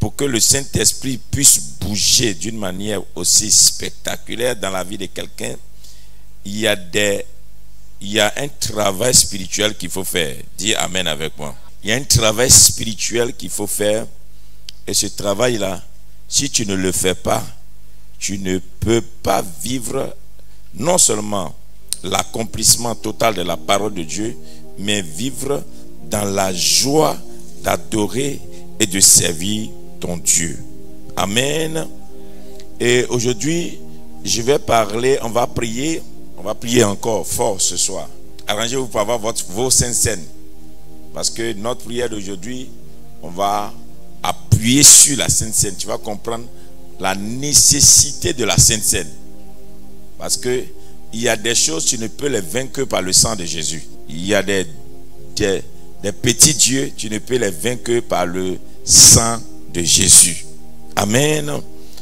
pour que le Saint-Esprit puisse bouger d'une manière aussi spectaculaire dans la vie de quelqu'un, il y a un travail spirituel qu'il faut faire. Dis Amen avec moi. Il y a un travail spirituel qu'il faut faire. Et ce travail-là, si tu ne le fais pas, tu ne peux pas vivre non seulement l'accomplissement total de la parole de Dieu, mais vivre dans la joie d'adorer et de servir ton Dieu. Amen. Et aujourd'hui, je vais parler, on va prier encore fort ce soir. Arrangez-vous pour avoir vos saintes scènes. Parce que notre prière d'aujourd'hui, on va appuyer sur la Sainte Seine. Tu vas comprendre la nécessité de la Sainte Seine. Parce que il y a des choses, tu ne peux les vaincre que par le sang de Jésus. Il y a des petits dieux, tu ne peux les vaincre que par le sang de Jésus. Amen.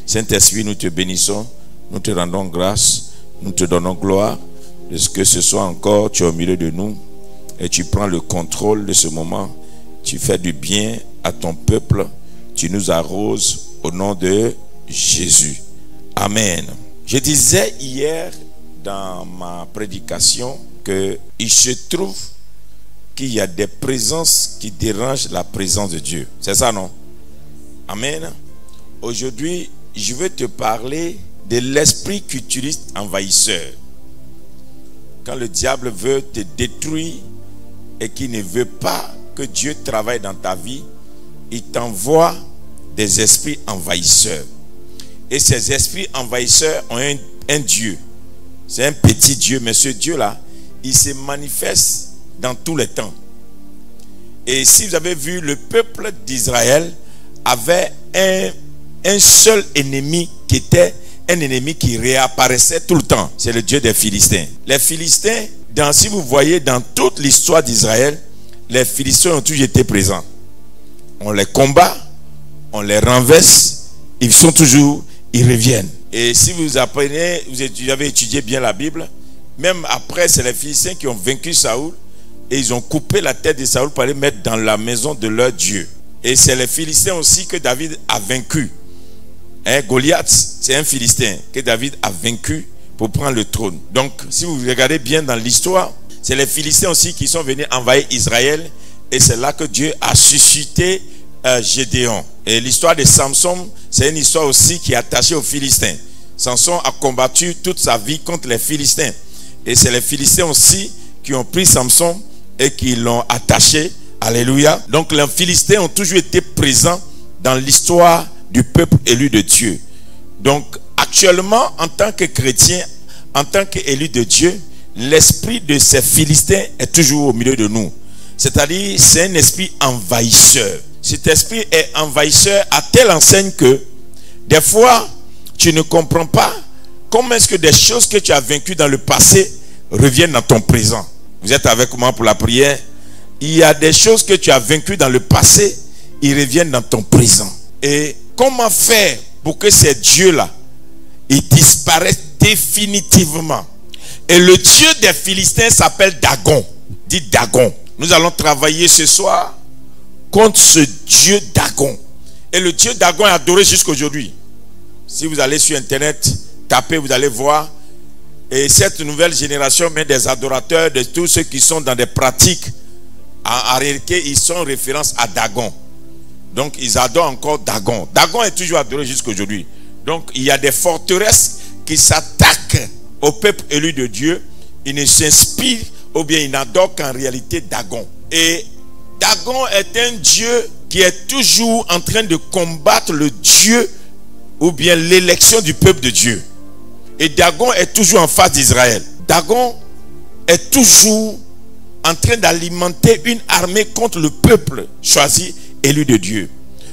Saint-Esprit, nous te bénissons, nous te rendons grâce, nous te donnons gloire de ce que ce soit encore, tu es au milieu de nous et tu prends le contrôle de ce moment. Tu fais du bien à ton peuple, tu nous arroses au nom de Jésus. Amen. Je disais hier dans ma prédication qu'il se trouve qu'il y a des présences qui dérangent la présence de Dieu. C'est ça, non? Amen. Aujourd'hui, je vais te parler de l'esprit culturiste envahisseur. Quand le diable veut te détruire et qu'il ne veut pas que Dieu travaille dans ta vie, il t'envoie des esprits envahisseurs. Et ces esprits envahisseurs ont un Dieu. C'est un petit Dieu, mais ce Dieu-là, il se manifeste dans tous les temps. Et si vous avez vu, le peuple d'Israël avait un seul ennemi qui était un ennemi qui réapparaissait tout le temps. C'est le Dieu des Philistins. Les Philistins, si vous voyez dans toute l'histoire d'Israël, les Philistins ont toujours été présents. On les combat, on les renverse, ils reviennent. Et si vous apprenez, vous avez étudié bien la Bible, même après, c'est les Philistins qui ont vaincu Saoul et ils ont coupé la tête de Saoul pour aller mettre dans la maison de leur Dieu. Et c'est les Philistins aussi que David a vaincu. Goliath, c'est un Philistin que David a vaincu pour prendre le trône. Donc, si vous regardez bien dans l'histoire, c'est les Philistins aussi qui sont venus envahir Israël. Et c'est là que Dieu a suscité Gédéon. Et l'histoire de Samson, c'est une histoire aussi qui est attachée aux Philistins. Samson a combattu toute sa vie contre les Philistins. Et c'est les Philistins aussi qui ont pris Samson et qui l'ont attaché. Alléluia. Donc les Philistins ont toujours été présents dans l'histoire du peuple élu de Dieu. Donc actuellement, en tant que chrétien, en tant qu'élu de Dieu, l'esprit de ces Philistins est toujours au milieu de nous. C'est-à-dire, c'est un esprit envahisseur. Cet esprit est envahisseur à telle enseigne que des fois, tu ne comprends pas comment est-ce que des choses que tu as vaincues dans le passé reviennent dans ton présent. Vous êtes avec moi pour la prière? Il y a des choses que tu as vaincues dans le passé, ils reviennent dans ton présent. Et comment faire pour que ces dieux-là, ils disparaissent définitivement? Et le Dieu des Philistins s'appelle Dagon. Dit Dagon. Nous allons travailler ce soir contre ce Dieu Dagon. Et le Dieu Dagon est adoré jusqu'aujourd'hui. Si vous allez sur Internet, tapez, vous allez voir. Et cette nouvelle génération met des adorateurs de tous ceux qui sont dans des pratiques. En réalité, ils sont en référence à Dagon. Donc, ils adorent encore Dagon. Dagon est toujours adoré jusqu'aujourd'hui. Donc, il y a des forteresses qui s'attaquent au peuple élu de Dieu. Ils ne s'inspirent ou bien ils n'adorent qu'en réalité Dagon. Et Dagon est un Dieu qui est toujours en train de combattre le Dieu ou bien l'élection du peuple de Dieu. Et Dagon est toujours en face d'Israël. Dagon est toujours en train d'alimenter une armée contre le peuple choisi, élu de Dieu.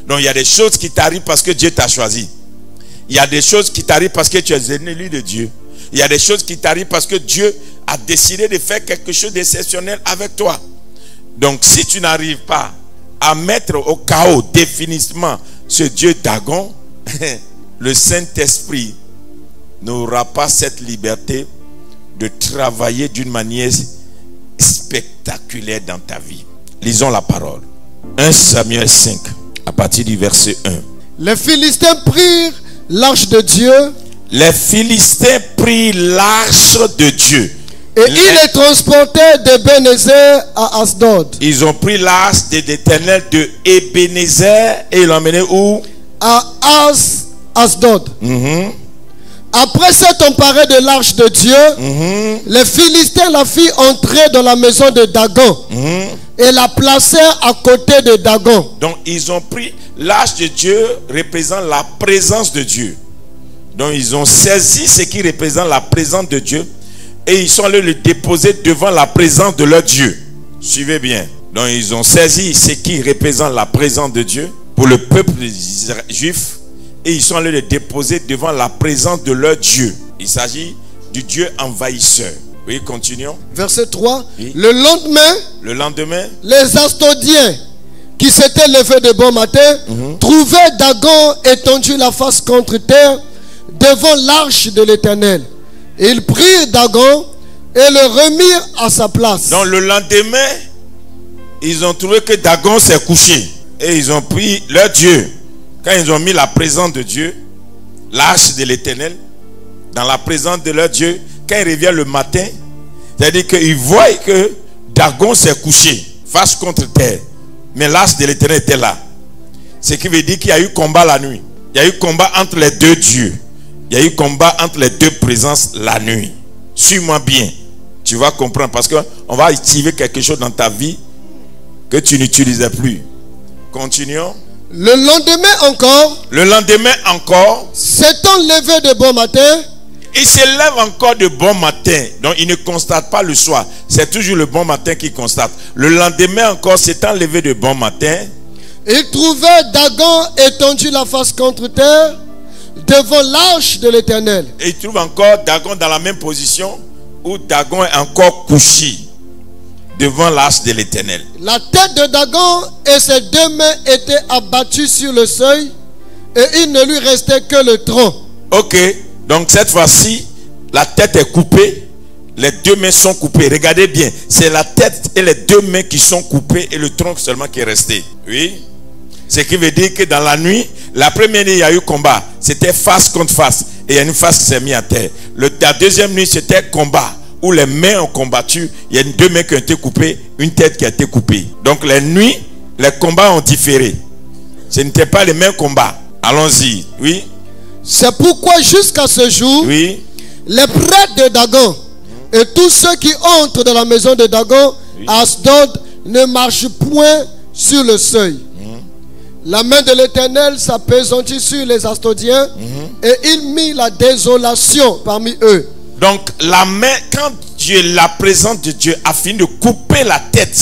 Donc il y a des choses qui t'arrivent parce que Dieu t'a choisi. Il y a des choses qui t'arrivent parce que tu es un élu de Dieu. Il y a des choses qui t'arrivent parce que Dieu a décidé de faire quelque chose d'exceptionnel avec toi. Donc si tu n'arrives pas à mettre au chaos définitivement ce Dieu Dagon, le Saint-Esprit n'aura pas cette liberté de travailler d'une manière spectaculaire dans ta vie. Lisons la parole. 1 Samuel 5, à partir du verset 1. Les Philistins prirent l'arche de Dieu. Les Philistins prirent l'arche de Dieu. Et ils les transportaient d'Ebenezer à Asdod. Ils ont pris l'arche de l'Éternel de Ebenezer et ils l'ont emmené où? À Asdod. Après s'être emparés de l'arche de Dieu, les Philistins la firent entrer dans la maison de Dagon et la placèrent à côté de Dagon. Donc ils ont pris l'arche de Dieu représente la présence de Dieu. Donc ils ont saisi ce qui représente la présence de Dieu et ils sont allés le déposer devant la présence de leur Dieu. Suivez bien. Donc ils ont saisi ce qui représente la présence de Dieu pour le peuple juif et ils sont allés le déposer devant la présence de leur Dieu. Il s'agit du Dieu envahisseur. Oui, continuons. Verset 3. Oui. Le lendemain, les Astodiens qui s'étaient levés de bon matin trouvaient Dagon étendu la face contre terre devant l'arche de l'Éternel. Ils prirent Dagon et le remirent à sa place. Donc le lendemain, ils ont trouvé que Dagon s'est couché. Et ils ont pris leur Dieu. Quand ils ont mis la présence de Dieu, l'arche de l'Éternel, dans la présence de leur Dieu, quand ils reviennent le matin, c'est-à-dire qu'ils voient que Dagon s'est couché face contre terre. Mais l'arche de l'Éternel était là. Ce qui veut dire qu'il y a eu combat la nuit. Il y a eu combat entre les deux dieux. Il y a eu combat entre les deux présences la nuit. Suis-moi bien. Tu vas comprendre parce qu'on va activer quelque chose dans ta vie que tu n'utilisais plus. Continuons. Le lendemain encore, s'étant levé de bon matin, il se lève encore de bon matin. Donc il ne constate pas le soir. C'est toujours le bon matin qu'il constate. Le lendemain encore, s'étant levé de bon matin, il trouvait Dagon étendu la face contre terre devant l'arche de l'Éternel. Et il trouve encore Dagon dans la même position où Dagon est encore couché devant l'arche de l'Éternel. La tête de Dagon et ses deux mains étaient abattues sur le seuil et il ne lui restait que le tronc. Ok, donc cette fois-ci, la tête est coupée, les deux mains sont coupées. Regardez bien, c'est la tête et les deux mains qui sont coupées et le tronc seulement qui est resté. Oui. Ce qui veut dire que dans la nuit, la première nuit, il y a eu combat. C'était face contre face. Et il y a une face qui s'est mise à terre. La deuxième nuit, c'était combat. Où les mains ont combattu. Il y a deux mains qui ont été coupées. Une tête qui a été coupée. Donc les nuits, les combats ont différé. Ce n'était pas les mêmes combats. Allons-y. Oui. C'est pourquoi jusqu'à ce jour, oui, les prêtres de Dagon et tous ceux qui entrent dans la maison de Dagon, oui, à Asdod, ne marchent point sur le seuil. La main de l'Éternel s'appesantit sur les Astodiens et il mit la désolation parmi eux. Donc la main, quand Dieu, la présence de Dieu a fini de couper la tête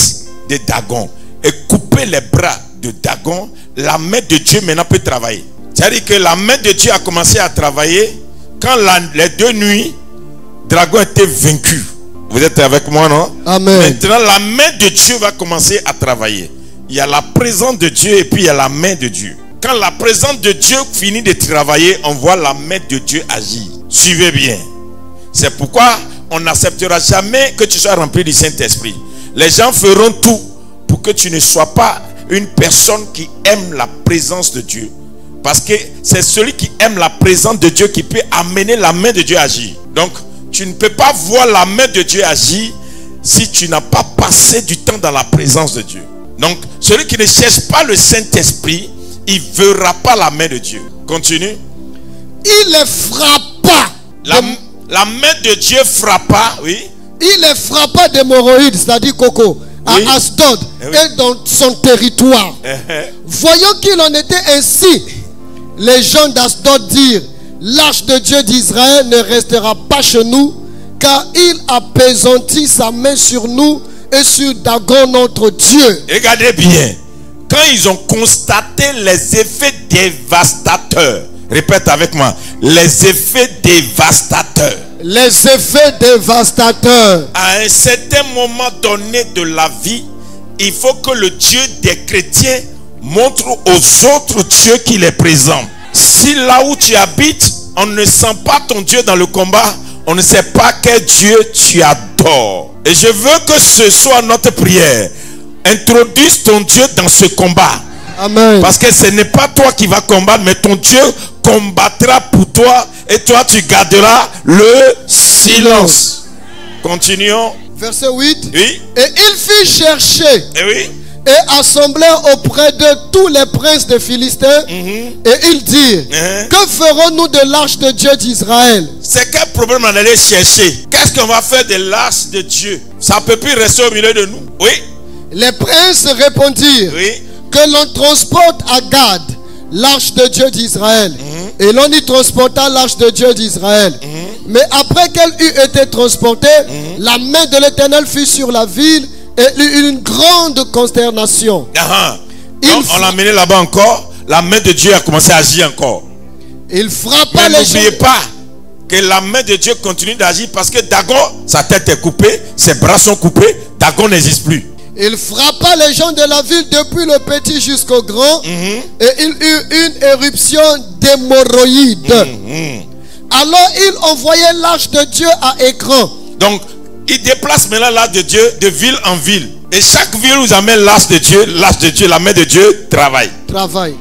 de Dagon et couper les bras de Dagon, la main de Dieu maintenant peut travailler. C'est-à-dire que la main de Dieu a commencé à travailler quand les deux nuits, Dagon était vaincu. Vous êtes avec moi, non? Amen. Maintenant la main de Dieu va commencer à travailler. Il y a la présence de Dieu et puis il y a la main de Dieu. Quand la présence de Dieu finit de travailler, on voit la main de Dieu agir. Suivez bien. C'est pourquoi on n'acceptera jamais que tu sois rempli du Saint-Esprit. Les gens feront tout pour que tu ne sois pas une personne qui aime la présence de Dieu. Parce que c'est celui qui aime la présence de Dieu qui peut amener la main de Dieu à agir. Donc, tu ne peux pas voir la main de Dieu agir si tu n'as pas passé du temps dans la présence de Dieu. Donc, celui qui ne cherche pas le Saint-Esprit, il ne verra pas la main de Dieu. Continue. Il les frappa. La main de Dieu frappa, oui. Il les frappa d'hémorroïdes, c'est-à-dire Coco, à oui, Asdod et dans son territoire. Voyant qu'il en était ainsi, les gens d'Asdod dirent, l'arche de Dieu d'Israël ne restera pas chez nous, car il apaisantit sa main sur nous et sur Dagon notre Dieu. Regardez bien. Quand ils ont constaté les effets dévastateurs, répète avec moi, les effets dévastateurs. Les effets dévastateurs. À un certain moment donné de la vie, il faut que le Dieu des chrétiens montre aux autres dieux qu'il est présent. Si là où tu habites, on ne sent pas ton Dieu dans le combat, on ne sait pas quel Dieu tu adores. Et je veux que ce soit notre prière. Introduise ton Dieu dans ce combat. Amen. Parce que ce n'est pas toi qui vas combattre, mais ton Dieu combattra pour toi et toi tu garderas le silence. Continuons. Verset 8. Oui. Et il fit chercher Et oui. et assembler auprès de tous les princes des Philistins. Et ils dirent, que ferons-nous de l'arche de Dieu d'Israël? C'est quel problème on allait chercher? Qu'est-ce qu'on va faire de l'arche de Dieu? Ça ne peut plus rester au milieu de nous. Oui. Les princes répondirent, Oui. que l'on transporte à Gad l'arche de Dieu d'Israël. Et l'on y transporta l'arche de Dieu d'Israël. Mais après qu'elle eut été transportée, la main de l'Éternel fut sur la ville et il y eut une grande consternation. Donc, on l'a mené là-bas encore. La main de Dieu a commencé à agir encore. Il frappa Mais les gens. n'oubliez pas que la main de Dieu continue d'agir parce que Dagon, sa tête est coupée, ses bras sont coupés, Dagon n'existe plus. Il frappa les gens de la ville depuis le petit jusqu'au grand. Et il eut une éruption d'hémorroïdes. Alors il envoyait l'arche de Dieu à écran. Donc, il déplace maintenant l'arche de Dieu de ville en ville. Et chaque ville vous amène l'arche de Dieu, la main de Dieu travaille. Travail.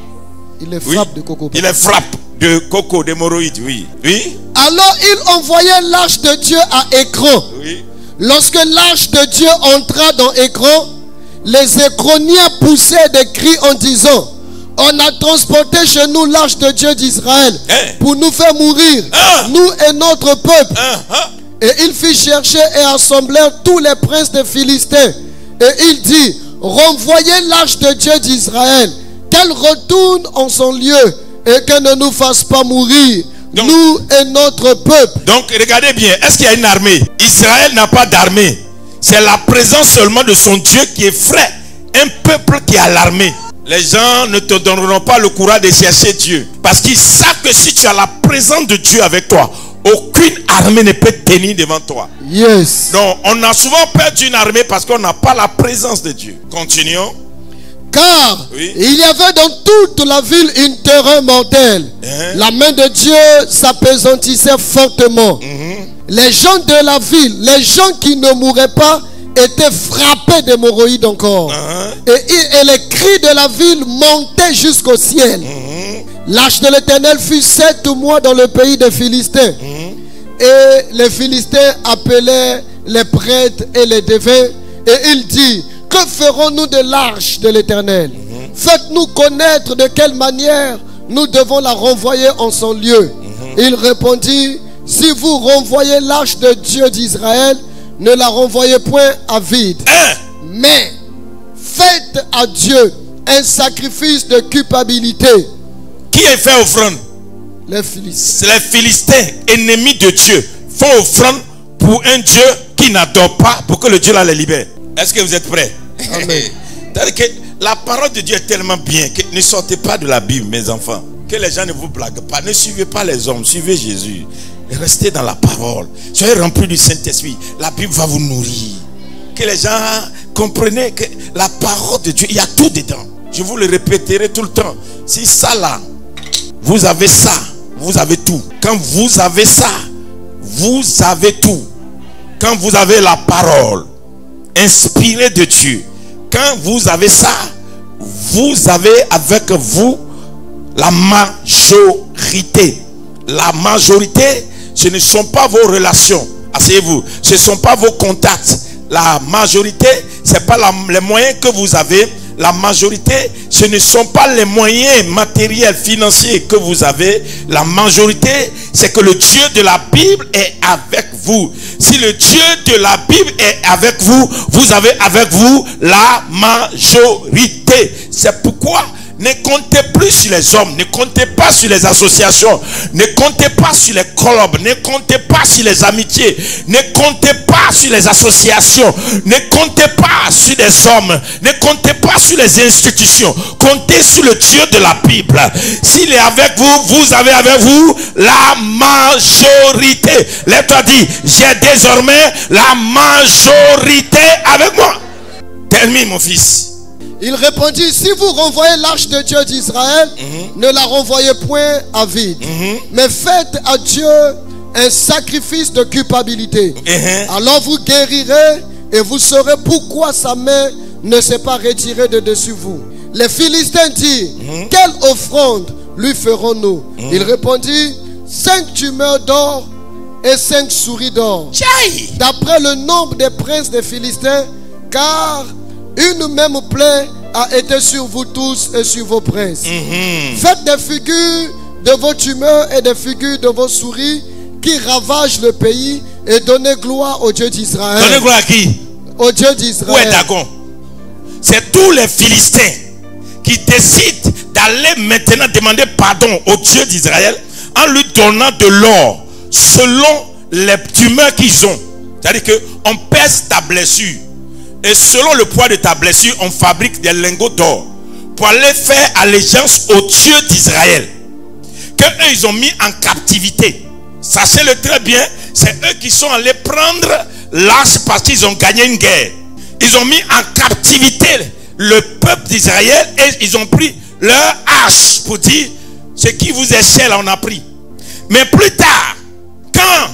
Il les frappe de coco. Il les frappe de coco, d'hémorroïdes, oui. Oui. Alors il envoyait l'arche de Dieu à écran. Oui. Lorsque l'arche de Dieu entra dans écran, les écroniens poussaient des cris en disant, on a transporté chez nous l'arche de Dieu d'Israël pour nous faire mourir, nous et notre peuple. Et il fit chercher et assembler tous les princes des Philistins. Et il dit, renvoyez l'arche de Dieu d'Israël, qu'elle retourne en son lieu et qu'elle ne nous fasse pas mourir, donc, nous et notre peuple. Donc regardez bien, est-ce qu'il y a une armée? Israël n'a pas d'armée. C'est la présence seulement de son Dieu qui effraie un peuple qui a l'armée. Les gens ne te donneront pas le courage de chercher Dieu. Parce qu'ils savent que si tu as la présence de Dieu avec toi, aucune armée ne peut tenir devant toi. Yes. Donc on a souvent perdu une armée parce qu'on n'a pas la présence de Dieu. Continuons. Car il y avait dans toute la ville une terreur mortelle. La main de Dieu s'appesantissait fortement. Les gens de la ville, les gens qui ne mouraient pas, étaient frappés d'hémorroïdes encore. Et les cris de la ville montaient jusqu'au ciel. L'arche de l'Éternel fut 7 mois dans le pays des Philistins. Et les Philistins appelaient les prêtres et les devins. Et il dit, que ferons-nous de l'arche de l'Éternel? Faites-nous connaître de quelle manière nous devons la renvoyer en son lieu. Il répondit, si vous renvoyez l'arche de Dieu d'Israël, ne la renvoyez point à vide. Mais faites à Dieu un sacrifice de culpabilité. Qui a fait offrande? Les Philistins. Les Philistins, ennemis de Dieu, font offrande pour un Dieu qui n'adore pas, pour que le Dieu là les libère. Est-ce que vous êtes prêts? Amen. Que la parole de Dieu est tellement bien que ne sortez pas de la Bible, mes enfants. Que les gens ne vous blaguent pas. Ne suivez pas les hommes, suivez Jésus. Restez dans la parole. Soyez remplis du Saint-Esprit. La Bible va vous nourrir. Que les gens comprennent que la parole de Dieu, il y a tout dedans. Je vous le répéterai tout le temps. Si ça là, vous avez ça, vous avez tout. Quand vous avez ça, vous avez tout. Quand vous avez la parole inspirée de Dieu, quand vous avez ça, vous avez avec vous la majorité. La majorité, ce ne sont pas vos relations. Asseyez-vous. Ce ne sont pas vos contacts. La majorité, ce n'est pas les moyens que vous avez. La majorité, ce ne sont pas les moyens matériels, financiers que vous avez. La majorité, c'est que le Dieu de la Bible est avec vous. Si le Dieu de la Bible est avec vous, vous avez avec vous la majorité. C'est pourquoi ne comptez plus sur les hommes, ne comptez pas sur les associations, ne comptez pas sur les clubs, ne comptez pas sur les amitiés, ne comptez pas sur les associations, ne comptez pas sur les hommes, ne comptez pas sur les institutions, comptez sur le Dieu de la Bible. S'il est avec vous, vous avez avec vous la majorité. Lève-toi, dis, j'ai désormais la majorité avec moi. Termine, mon fils. Il répondit, si vous renvoyez l'arche de Dieu d'Israël, ne la renvoyez point à vide. Mais faites à Dieu un sacrifice de culpabilité. Alors vous guérirez et vous saurez pourquoi sa main ne s'est pas retirée de dessus vous. Les Philistins dirent, quelle offrande lui ferons-nous? Il répondit, 5 tumeurs d'or et 5 souris d'or, d'après le nombre des princes des Philistins, car une même plaie a été sur vous tous et sur vos princes. Faites des figures de vos tumeurs et des figures de vos souris qui ravagent le pays, et donnez gloire au Dieu d'Israël. Donnez gloire à qui? Au Dieu d'Israël. Où est Dagon? C'est tous les Philistins qui décident d'aller maintenant demander pardon au Dieu d'Israël en lui donnant de l'or selon les tumeurs qu'ils ont. C'est-à-dire qu'on pèse ta blessure et selon le poids de ta blessure, on fabrique des lingots d'or pour aller faire allégeance au Dieu d'Israël que eux ils ont mis en captivité. Sachez-le très bien, c'est eux qui sont allés prendre l'âge parce qu'ils ont gagné une guerre. Ils ont mis en captivité le peuple d'Israël et ils ont pris leur hache pour dire ce qui vous est cher, là on a pris. Mais plus tard, quand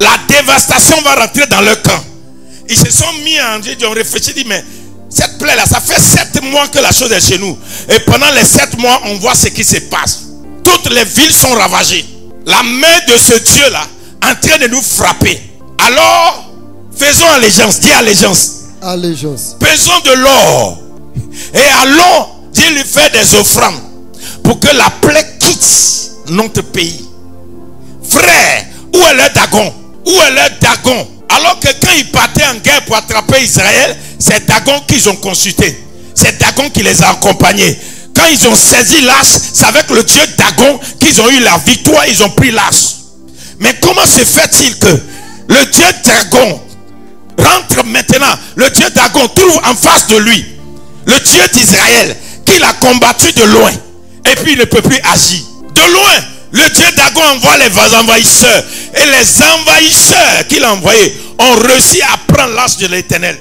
la dévastation va rentrer dans leur camp, ils se sont mis en Dieu, ils ont réfléchi, dit mais cette plaie là, ça fait 7 mois que la chose est chez nous. Et pendant les 7 mois, on voit ce qui se passe. Toutes les villes sont ravagées. La main de ce Dieu là en train de nous frapper. Alors, faisons allégeance, dis allégeance. Allégeance. Pesons de l'or et allons, dis lui faire des offrandes pour que la plaie quitte notre pays. Frère, où est le Dagon? Où est le Dagon? Alors que quand ils partaient en guerre pour attraper Israël, c'est Dagon qu'ils ont consulté. C'est Dagon qui les a accompagnés. Quand ils ont saisi l'âge, c'est avec le Dieu Dagon qu'ils ont eu la victoire, ils ont pris l'âge. Mais comment se fait-il que le Dieu Dagon rentre maintenant, le Dieu Dagon trouve en face de lui le Dieu d'Israël qu'il a combattu de loin et puis il ne peut plus agir. De loin, le Dieu Dagon envoie les envahisseurs et les envahisseurs qu'il a envoyés ont réussi à prendre l'âge de l'Éternel.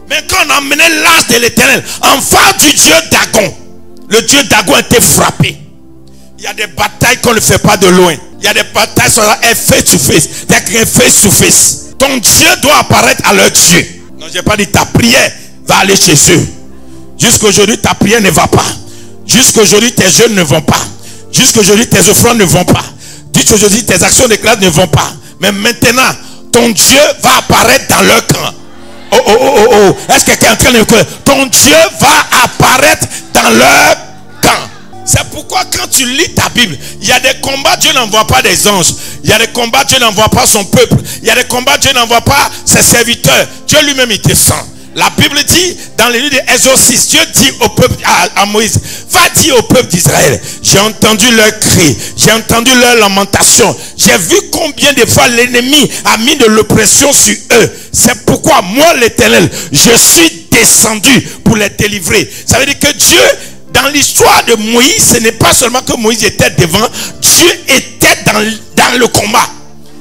Mais quand on a amené l'âge de l'Éternel en face du Dieu Dagon, le Dieu Dagon a été frappé. Il y a des batailles qu'on ne fait pas de loin. Il y a des batailles sur la face to face. Face to face. Ton Dieu doit apparaître à leur Dieu. Non, je n'ai pas dit ta prière va aller chez eux. Jusqu'aujourd'hui, ta prière ne va pas. Jusqu'aujourd'hui, tes jeûnes ne vont pas. Jusqu'aujourd'hui, tes offrandes ne vont pas. Jusqu'aujourd'hui, tes actions de grâce ne vont pas. Mais maintenant, ton Dieu va apparaître dans leur camp. Oh. Est-ce que quelqu'un est en train de dire ton Dieu va apparaître dans leur camp? C'est pourquoi quand tu lis ta Bible, il y a des combats, Dieu n'envoie pas des anges. Il y a des combats, Dieu n'envoie pas son peuple. Il y a des combats, Dieu n'envoie pas ses serviteurs. Dieu lui-même, il descend. La Bible dit, dans les livres d'Exode 6, Dieu dit au peuple, à Moïse, va dire au peuple d'Israël, j'ai entendu leur cri, j'ai entendu leur lamentation, j'ai vu combien de fois l'ennemi a mis de l'oppression sur eux. C'est pourquoi moi, l'Éternel, je suis descendu pour les délivrer. Ça veut dire que Dieu, dans l'histoire de Moïse, ce n'est pas seulement que Moïse était devant, Dieu était dans le combat.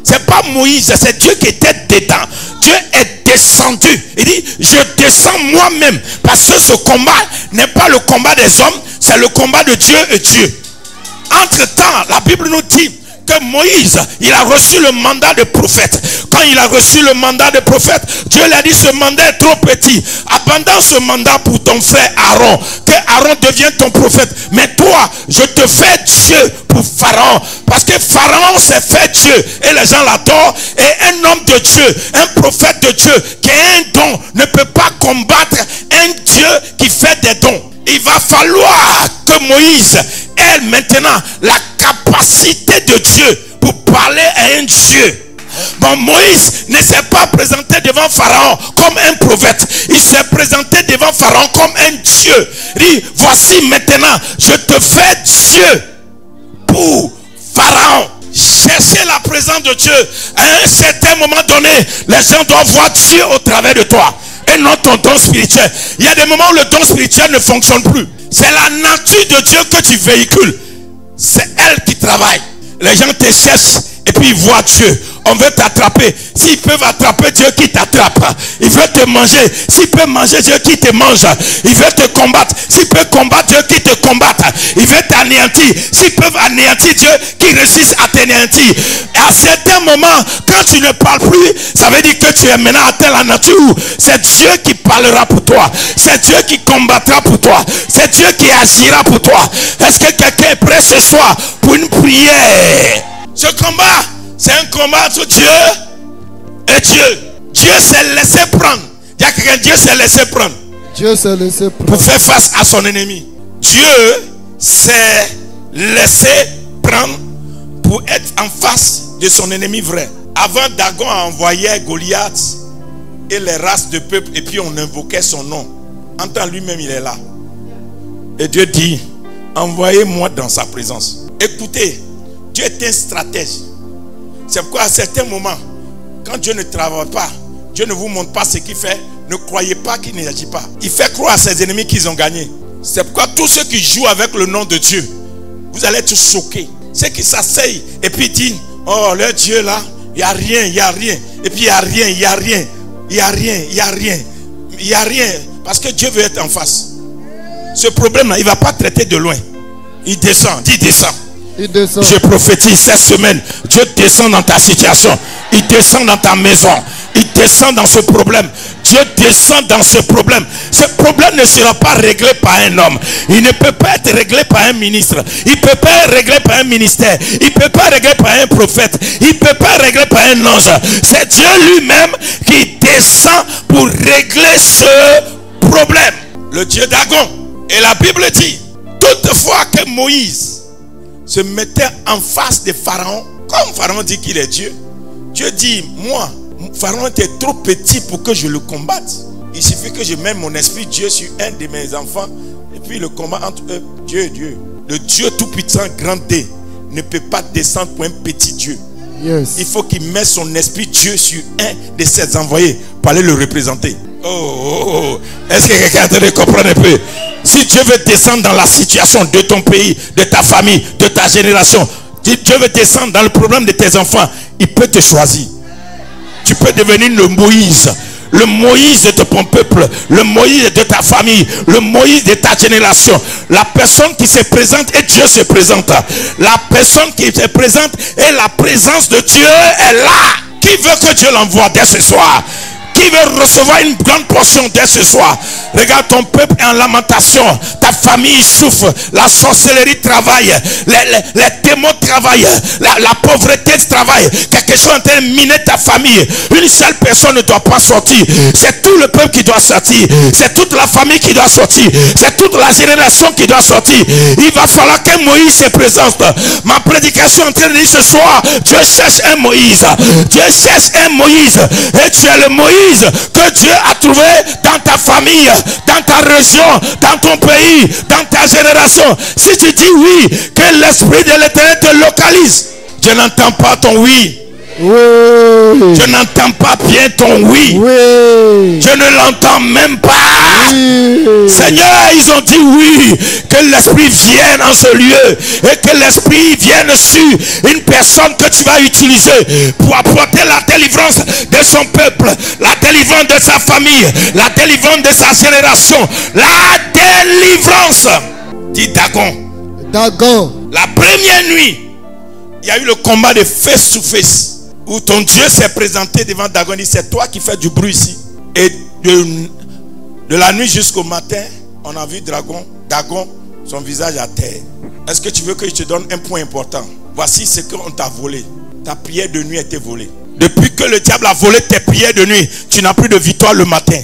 C'est pas Moïse, c'est Dieu qui était dedans. Dieu est descendu. Il dit, je descends moi-même. Parce que ce combat n'est pas le combat des hommes, c'est le combat de Dieu et Dieu. Entre-temps, la Bible nous dit que Moïse, il a reçu le mandat de prophète. Quand il a reçu le mandat de prophète, Dieu lui a dit, ce mandat est trop petit. Abandonne ce mandat pour ton frère Aaron. Que Aaron devienne ton prophète. Mais toi, je te fais Dieu pour Pharaon. Parce que Pharaon s'est fait Dieu. Et les gens l'adorent. Et un homme de Dieu, un prophète de Dieu, qui a un don, ne peut pas combattre un Dieu qui fait des dons. Il va falloir que Moïse ait maintenant la capacité de Dieu pour parler à un Dieu. Bon, Moïse ne s'est pas présenté devant Pharaon comme un prophète. Il s'est présenté devant Pharaon comme un Dieu. Il dit, voici maintenant, je te fais Dieu pour Pharaon. Cherchez la présence de Dieu. À un certain moment donné, les gens doivent voir Dieu au travers de toi. Et non ton don spirituel. Il y a des moments où le don spirituel ne fonctionne plus. C'est la nature de Dieu que tu véhicules. C'est elle qui travaille. Les gens te cherchent et puis ils voient Dieu. on veut t'attraper. S'ils peuvent attraper, Dieu qui t'attrape. Il veut te manger. S'il peut manger, Dieu qui te mange. Il veut te combattre. S'il peut combattre, Dieu qui te combatte. Il veut t'anéantir. S'ils peuvent anéantir, Dieu qui réussisse à t'anéantir. Et à certains moments, quand tu ne parles plus, ça veut dire que tu es maintenant atteint la nature. C'est Dieu qui parlera pour toi. C'est Dieu qui combattra pour toi. C'est Dieu qui agira pour toi. Est-ce que quelqu'un est prêt ce soir pour une prière? Ce combat, c'est un combat entre Dieu et Dieu. Dieu s'est laissé prendre. Il y a quelqu'un, Dieu s'est laissé prendre. Dieu s'est laissé prendre pour faire face à son ennemi. Dieu s'est laissé prendre pour être en face de son ennemi vrai. Avant, Dagon a envoyé Goliath et les races de peuple, et puis on invoquait son nom. En tant lui-même, il est là. Et Dieu dit, envoyez-moi dans sa présence. Écoutez, Dieu est un stratège. C'est pourquoi à certains moments, quand Dieu ne travaille pas, Dieu ne vous montre pas ce qu'il fait, ne croyez pas qu'il n'agit pas. Il fait croire à ses ennemis qu'ils ont gagné. C'est pourquoi tous ceux qui jouent avec le nom de Dieu, vous allez être choqués. Ceux qui s'asseyent et puis disent, oh, leur Dieu là, il n'y a rien, il n'y a rien. Et puis il n'y a rien, il n'y a rien. Il n'y a rien, il n'y a rien. Il n'y a rien. Parce que Dieu veut être en face. Ce problème-là, il ne va pas traiter de loin. Il descend, dis descend. Il descend. Je prophétise cette semaine, Dieu descend dans ta situation. Il descend dans ta maison. Il descend dans ce problème. Dieu descend dans ce problème. Ce problème ne sera pas réglé par un homme. Il ne peut pas être réglé par un ministre. Il ne peut pas être réglé par un ministère. Il ne peut pas être réglé par un prophète. Il ne peut pas être réglé par un ange. C'est Dieu lui-même qui descend pour régler ce problème. Le Dieu Dagon. Et la Bible dit, toutefois que Moïse se mettait en face de Pharaon, comme Pharaon dit qu'il est Dieu, Dieu dit, moi, Pharaon était trop petit pour que je le combatte. Il suffit que je mette mon esprit Dieu sur un de mes enfants, et puis le combat entre eux, Dieu et Dieu. Le Dieu tout-puissant, grand D, ne peut pas descendre pour un petit Dieu. Yes. Il faut qu'il mette son esprit Dieu sur un de ses envoyés pour aller le représenter. Oh. Est-ce que quelqu'un est en train de comprendre un peu? Si Dieu veut descendre dans la situation de ton pays, de ta famille, de ta génération, si Dieu veut descendre dans le problème de tes enfants, il peut te choisir. Tu peux devenir le Moïse. Le Moïse de ton peuple, le Moïse de ta famille, le Moïse de ta génération. La personne qui se présente et Dieu se présente. La personne qui se présente et la présence de Dieu est là. Qui veut que Dieu l'envoie dès ce soir? Qui veut recevoir une grande portion dès ce soir? Regarde, ton peuple est en lamentation. Ta famille souffre. La sorcellerie travaille. Les démons travaillent. La pauvreté travaille. Quelque chose est en train de miner ta famille. Une seule personne ne doit pas sortir. C'est tout le peuple qui doit sortir. C'est toute la famille qui doit sortir. C'est toute la génération qui doit sortir. Il va falloir que Moïse se présente. Ma prédication est en train de dire ce soir, Dieu cherche un Moïse. Dieu cherche un Moïse. Et tu es le Moïse que Dieu a trouvé dans ta famille, dans ta région, dans ton pays, dans ta génération. Si tu dis oui, que l'esprit de l'Éternel te localise. Je n'entends pas ton oui. Oui. Je n'entends pas bien ton oui. Oui. Je ne l'entends même pas. Oui. Seigneur, ils ont dit oui. Que l'esprit vienne en ce lieu. Et que l'esprit vienne sur une personne que tu vas utiliser pour apporter la délivrance de son peuple. La délivrance de sa famille. La délivrance de sa génération. La délivrance. Dit Dagon. Dagon. La première nuit, il y a eu le combat de face to face. Où ton Dieu s'est présenté devant Dagon. Il dit, c'est toi qui fais du bruit ici. Et de la nuit jusqu'au matin, on a vu Dagon, son visage à terre. Est-ce que tu veux que je te donne un point important? Voici ce qu'on t'a volé. Ta prière de nuit a été volée. Depuis que le diable a volé tes prières de nuit, tu n'as plus de victoire le matin.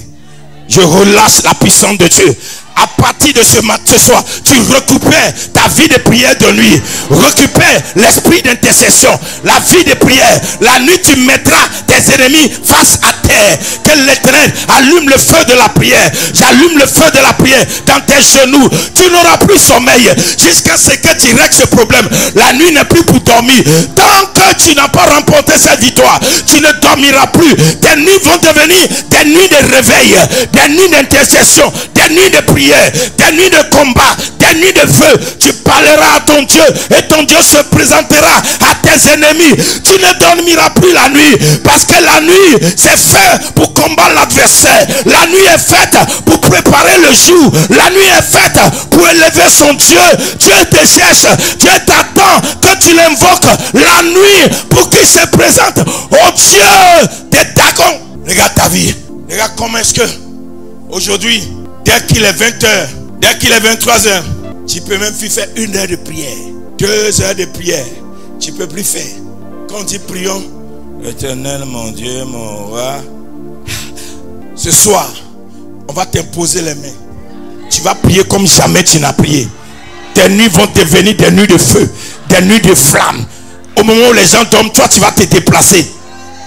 Je relâche la puissance de Dieu. À partir de ce soir, tu récupères ta vie de prière de nuit. Récupère l'esprit d'intercession, la vie de prière. La nuit, tu mettras tes ennemis face à terre. Que l'Éternel allume le feu de la prière. J'allume le feu de la prière dans tes genoux. Tu n'auras plus sommeil jusqu'à ce que tu règles ce problème. La nuit n'est plus pour dormir. Tant que tu n'as pas remporté cette victoire, tu ne dormiras plus. Tes nuits vont devenir des nuits de réveil, des nuits d'intercession, des nuits de prière, des nuits de combat, des nuits de feu. Tu parleras à ton Dieu et ton Dieu se présentera à tes ennemis. Tu ne dormiras plus la nuit, parce que la nuit c'est fait pour combattre l'adversaire. La nuit est faite pour préparer le jour. La nuit est faite pour élever son Dieu. Dieu te cherche, Dieu t'attend que tu l'invoques la nuit pour qu'il se présente au Dieu des Dagons. Regarde ta vie. Regarde comment est-ce que aujourd'hui, dès qu'il est 20h, dès qu'il est 23h, tu peux même plus faire 1 heure de prière, 2 heures de prière. Tu ne peux plus faire. Quand on dit prions, Éternel mon Dieu, mon roi, ce soir, on va t'imposer les mains. Tu vas prier comme jamais tu n'as prié. Tes nuits vont devenir des nuits de feu, des nuits de flammes. Au moment où les gens dorment, toi tu vas te déplacer.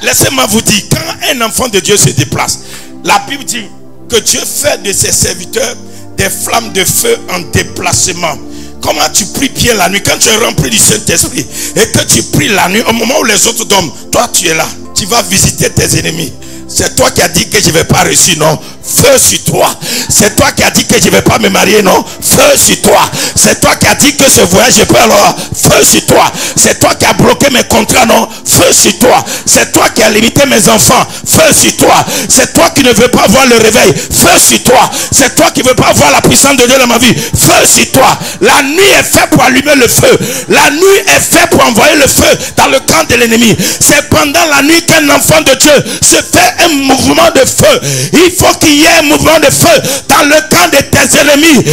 Laissez-moi vous dire, quand un enfant de Dieu se déplace, la Bible dit que Dieu fait de ses serviteurs des flammes de feu en déplacement. Comment tu pries bien la nuit, quand tu es rempli du Saint-Esprit et que tu pries la nuit, au moment où les autres dorment, toi tu es là, tu vas visiter tes ennemis. C'est toi qui as dit que je ne vais pas réussir, non? Feu sur toi. C'est toi qui as dit que je ne vais pas me marier, non? Feu sur toi. C'est toi qui as dit que ce voyage, je peux alors. Feu sur toi. C'est toi qui as bloqué mes contrats, non? Feu sur toi. C'est toi qui as limité mes enfants. Feu sur toi. C'est toi qui ne veux pas voir le réveil. Feu sur toi. C'est toi qui ne veux pas voir la puissance de Dieu dans ma vie. Feu sur toi. La nuit est faite pour allumer le feu. La nuit est faite pour envoyer le feu dans le camp de l'ennemi. C'est pendant la nuit qu'un enfant de Dieu se fait un mouvement de feu. Il faut qu'il y ait un mouvement de feu dans le camp de tes ennemis.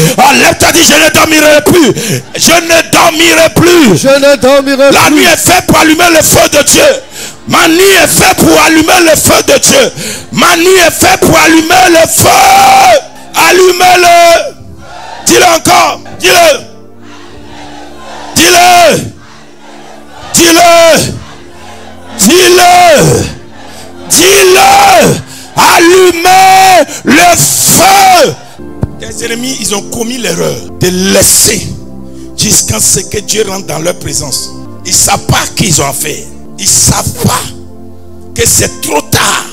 Lève-toi, dis, je ne dormirai plus. Je ne dormirai plus. Je ne dormirai plus. La nuit est faite pour allumer le feu de Dieu. Ma nuit est faite pour allumer le feu de Dieu. Ma nuit est faite pour allumer le feu. Allumez-le. Dis-le encore. Dis-le. Dis-le. Dis-le. Dis-le. Dis-le. Allumez le feu. Tes ennemis, ils ont commis l'erreur de laisser jusqu'à ce que Dieu rentre dans leur présence. Ils ne savent pas qu'ils ont affaire. Ils ne savent pas que c'est trop tard.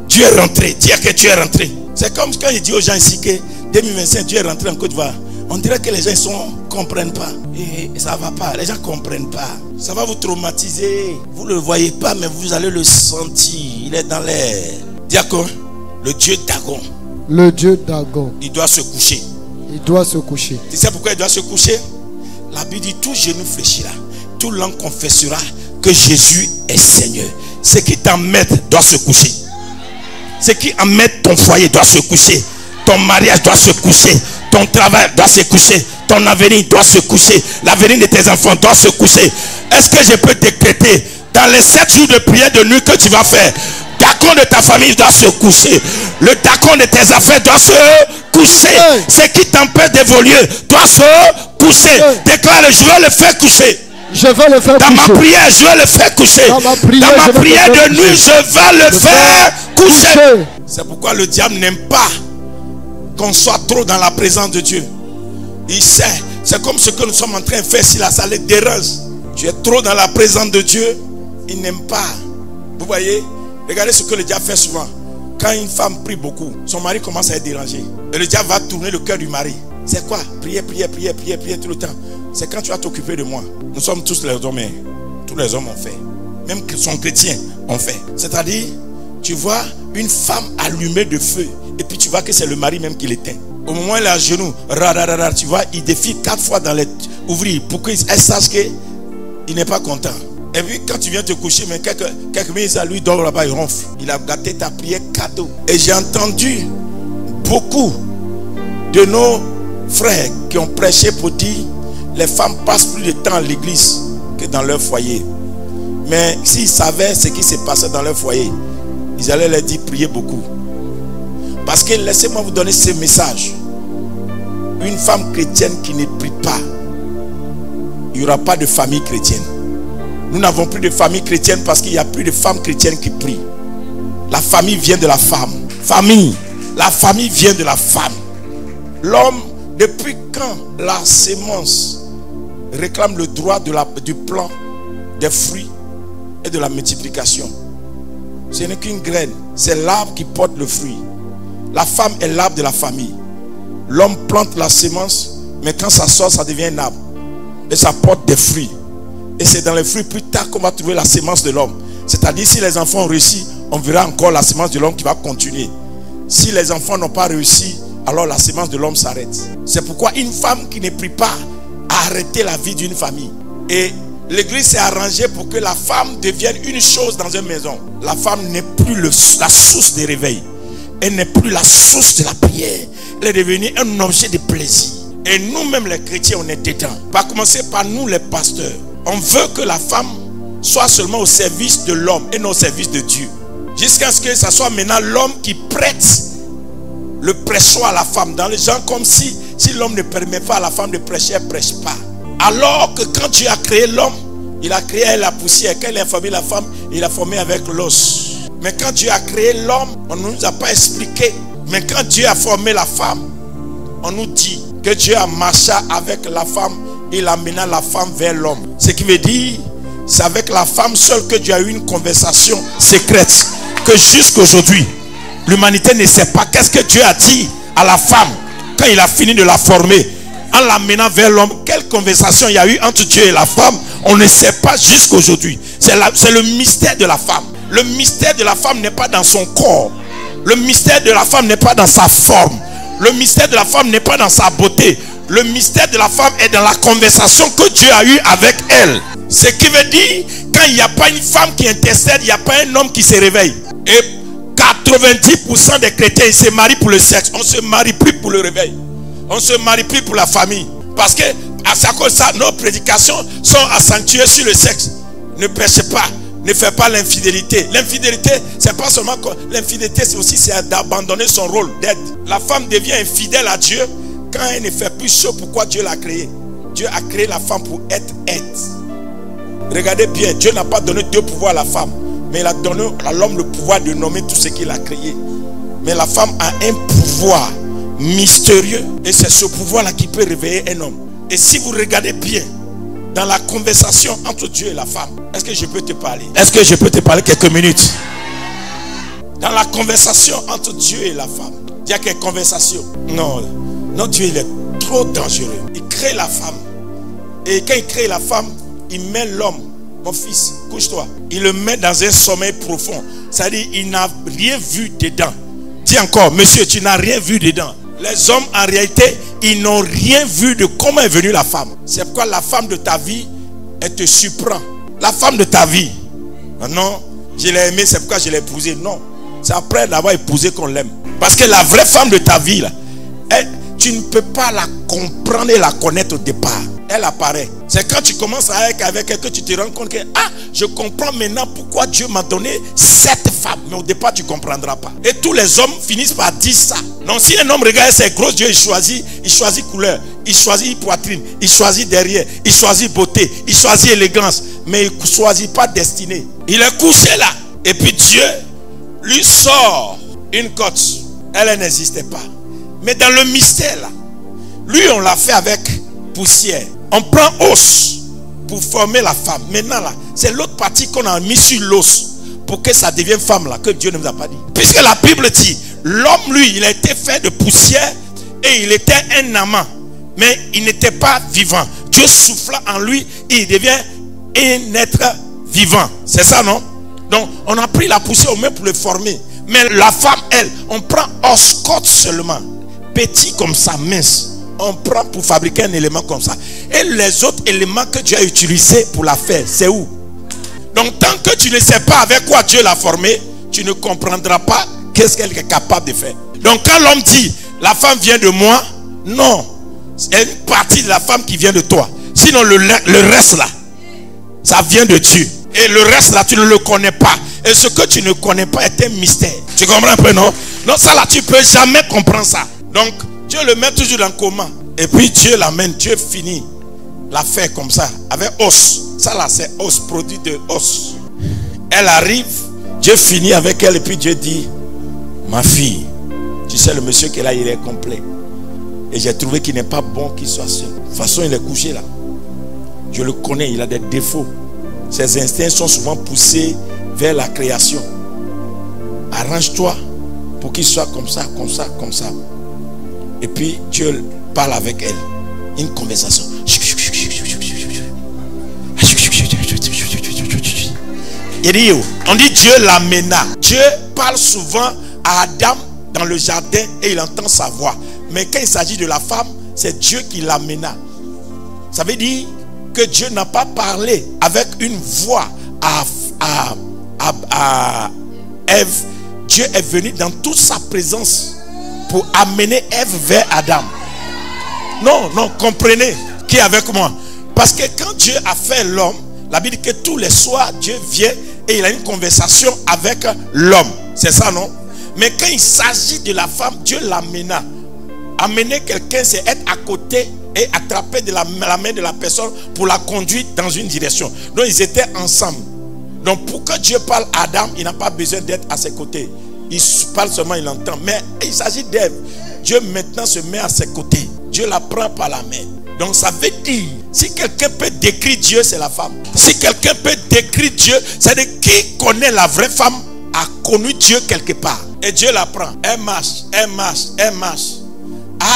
Dieu est rentré. Dire que Dieu est rentré. C'est comme quand il dit aux gens ici que 2025, Dieu est rentré en Côte d'Ivoire. On dirait que les gens ne comprennent pas. Et ça ne va pas. Les gens ne comprennent pas. Ça va vous traumatiser. Vous ne le voyez pas, mais vous allez le sentir. Il est dans l'air. Diacon, le Dieu Dagon. Le Dieu Dagon. Il doit se coucher. Il doit se coucher. Tu sais pourquoi il doit se coucher? La Bible dit, tout genou fléchira, tout langue confessera que Jésus est Seigneur. Ce qui t'emmène doit se coucher. Ce qui emmène ton foyer doit se coucher. Ton mariage doit se coucher. Ton travail doit se coucher. Ton avenir doit se coucher. L'avenir de tes enfants doit se coucher. Est-ce que je peux décréter dans les 7 jours de prière de nuit que tu vas faire, Dagon de ta famille doit se coucher. Le Dagon de tes affaires doit se coucher. Ce qui t'empêche d'évoluer doit se coucher. Déclare, je vais le faire coucher. Je vais le faire dans coucher. ma prière, je vais le faire coucher. Dans ma prière de nuit, je vais le faire coucher. C'est pourquoi le diable n'aime pas qu'on soit trop dans la présence de Dieu. Il sait. C'est comme ce que nous sommes en train de faire ici, là, ça les dérange. Tu es trop dans la présence de Dieu, il n'aime pas. Vous voyez? Regardez ce que le diable fait souvent. Quand une femme prie beaucoup, son mari commence à être dérangé. Et le diable va tourner le cœur du mari. C'est quoi? Prier, prier, prier, prier, prier tout le temps. C'est quand tu vas t'occuper de moi. Nous sommes tous les hommes. Tous les hommes ont fait. Même que son chrétien ont fait. C'est-à-dire, tu vois une femme allumée de feu. Et puis tu vois que c'est le mari même qui l'éteint. Au moment où elle est à genoux, tu vois, il défie 4 fois dans les ouvriers pour qu'elle sache qu'il n'est pas content. Et puis quand tu viens te coucher, mais quelques minutes à lui dort là-bas, il ronfle. Il a gâté ta prière cadeau. Et j'ai entendu beaucoup de nos frères qui ont prêché pour dire les femmes passent plus de temps à l'église que dans leur foyer. Mais s'ils savaient ce qui se passait dans leur foyer, ils allaient leur dire priez beaucoup. Parce que laissez-moi vous donner ce message. Une femme chrétienne qui ne prie pas, il n'y aura pas de famille chrétienne. Nous n'avons plus de famille chrétienne parce qu'il n'y a plus de femmes chrétiennes qui prient. La famille vient de la femme. Famille. La famille vient de la femme. L'homme, depuis quand la sémence réclame le droit du plan des fruits et de la multiplication? Ce n'est qu'une graine. C'est l'arbre qui porte le fruit. La femme est l'arbre de la famille. L'homme plante la sémence, mais quand ça sort, ça devient un arbre. Et ça porte des fruits. Et c'est dans les fruits plus tard qu'on va trouver la sémence de l'homme. C'est-à-dire, si les enfants ont réussi, on verra encore la sémence de l'homme qui va continuer. Si les enfants n'ont pas réussi, alors la sémence de l'homme s'arrête. C'est pourquoi une femme qui ne prie pas a arrêté la vie d'une famille. Et l'église s'est arrangée pour que la femme devienne une chose dans une maison. La femme n'est plus la source de réveil. Elle n'est plus la source de la prière. Elle est devenue un objet de plaisir. Et nous-mêmes les chrétiens, on est dedans. Par commencer par nous les pasteurs. On veut que la femme soit seulement au service de l'homme et non au service de Dieu. Jusqu'à ce que ce soit maintenant l'homme qui prête le prêchoir à la femme. Dans les gens comme si l'homme ne permet pas à la femme de prêcher, elle ne prêche pas. Alors que quand Dieu a créé l'homme, il a créé la poussière. Quand il a formé la femme, il a formé avec l'os. Mais quand Dieu a créé l'homme, on ne nous a pas expliqué. Mais quand Dieu a formé la femme, on nous dit que Dieu a marché avec la femme. Il a mené la femme vers l'homme. Ce qui veut dire, c'est avec la femme seule que Dieu a eu une conversation secrète. Que jusqu'aujourd'hui, l'humanité ne sait pas qu'est-ce que Dieu a dit à la femme quand il a fini de la former. En l'amenant vers l'homme, quelle conversation il y a eu entre Dieu et la femme, on ne sait pas jusqu'aujourd'hui. C'est le mystère de la femme. Le mystère de la femme n'est pas dans son corps. Le mystère de la femme n'est pas dans sa forme. Le mystère de la femme n'est pas dans sa beauté. Le mystère de la femme est dans la conversation que Dieu a eue avec elle. Ce qui veut dire, quand il n'y a pas une femme qui intercède, il n'y a pas un homme qui se réveille. Et 90% des chrétiens, ils se marient pour le sexe. On ne se marie plus pour le réveil. On ne se marie plus pour la famille. Parce que, à cause de ça, nos prédications sont accentuées sur le sexe. Ne prêchez pas. Ne faites pas l'infidélité. L'infidélité, c'est pas seulement l'infidélité, c'est aussi d'abandonner son rôle d'aide. La femme devient infidèle à Dieu quand elle ne fait plus ce pourquoi Dieu l'a créée. Dieu a créé la femme pour être aide. Regardez bien, Dieu n'a pas donné deux pouvoirs à la femme, mais il a donné à l'homme le pouvoir de nommer tout ce qu'il a créé. Mais la femme a un pouvoir mystérieux, et c'est ce pouvoir-là qui peut réveiller un homme. Et si vous regardez bien dans la conversation entre Dieu et la femme, est-ce que je peux te parler? Est-ce que je peux te parler quelques minutes? Dans la conversation entre Dieu et la femme, il y a quelle conversation? Non, Dieu il est trop dangereux. Il crée la femme, et quand il crée la femme, il met l'homme. Mon fils, couche-toi. Il le met dans un sommeil profond. C'est-à-dire, il n'a rien vu dedans. Dis encore, monsieur, tu n'as rien vu dedans. Les hommes, en réalité, ils n'ont rien vu de comment est venue la femme. C'est pourquoi la femme de ta vie, elle te surprend. La femme de ta vie. Non, je l'ai aimée, c'est pourquoi je l'ai épousée. Non, c'est après l'avoir épousée qu'on l'aime. Parce que la vraie femme de ta vie, là, tu ne peux pas la comprendre et la connaître au départ. Elle apparaît. C'est quand tu commences avec elle que tu te rends compte que je comprends maintenant pourquoi Dieu m'a donné cette femme. Mais au départ, tu ne comprendras pas. Et tous les hommes finissent par dire ça. Donc si un homme regarde ses grosses yeux, il choisit couleur, il choisit poitrine, il choisit derrière, il choisit beauté, il choisit élégance. Mais il ne choisit pas destinée. Il est couché là. Et puis Dieu lui sort une côte. Elle n'existait pas. Mais dans le mystère là, lui on l'a fait avec poussière. On prend os pour former la femme. Maintenant là, c'est l'autre partie qu'on a mis sur l'os pour que ça devienne femme là, que Dieu ne nous a pas dit. Puisque la Bible dit, l'homme lui, il a été fait de poussière et il était un amant. Mais il n'était pas vivant. Dieu souffla en lui et il devient un être vivant. C'est ça, non? Donc on a pris la poussière au moins pour le former. Mais la femme, elle, on prend os côte seulement. Petit comme ça, mince. On prend pour fabriquer un élément comme ça. Et les autres éléments que Dieu a utilisés pour la faire, c'est où? Donc tant que tu ne sais pas avec quoi Dieu l'a formé, tu ne comprendras pas qu'est-ce qu'elle est capable de faire. Donc quand l'homme dit, la femme vient de moi, non. C'est une partie de la femme qui vient de toi. Sinon le reste là, ça vient de Dieu. Et le reste là, tu ne le connais pas. Et ce que tu ne connais pas est un mystère. Tu comprends un peu, non? Non, ça là, tu ne peux jamais comprendre ça. Donc, Dieu le met toujours dans le coma. Et puis Dieu l'amène, Dieu finit l'affaire comme ça, avec os. Ça là, c'est os, produit de os. Elle arrive, Dieu finit avec elle et puis Dieu dit, ma fille, tu sais le monsieur qui est là, il est complet. Et j'ai trouvé qu'il n'est pas bon qu'il soit seul. De toute façon, il est couché là. Je le connais, il a des défauts. Ses instincts sont souvent poussés vers la création. Arrange-toi pour qu'il soit comme ça, comme ça, comme ça. Et puis Dieu parle avec elle. Une conversation. On dit Dieu l'amena. Dieu parle souvent à Adam dans le jardin et il entend sa voix. Mais quand il s'agit de la femme, c'est Dieu qui l'amena. Ça veut dire que Dieu n'a pas parlé avec une voix à Ève. Dieu est venu dans toute sa présence pour amener Ève vers Adam. Non, comprenez qui est avec moi. Parce que quand Dieu a fait l'homme, la Bible dit que tous les soirs, Dieu vient et il a une conversation avec l'homme. C'est ça, non? Mais quand il s'agit de la femme, Dieu l'amena. Amener quelqu'un, c'est être à côté et attraper de la main de la personne pour la conduire dans une direction. Donc ils étaient ensemble. Donc pour que Dieu parle à Adam, il n'a pas besoin d'être à ses côtés. Il parle seulement, il entend. Mais il s'agit d'Ève. Dieu maintenant se met à ses côtés. Dieu la prend par la main. Donc ça veut dire, si quelqu'un peut décrire Dieu, c'est la femme. Si quelqu'un peut décrire Dieu, c'est-à-dire qui connaît la vraie femme a connu Dieu quelque part. Et Dieu la prend. Elle marche.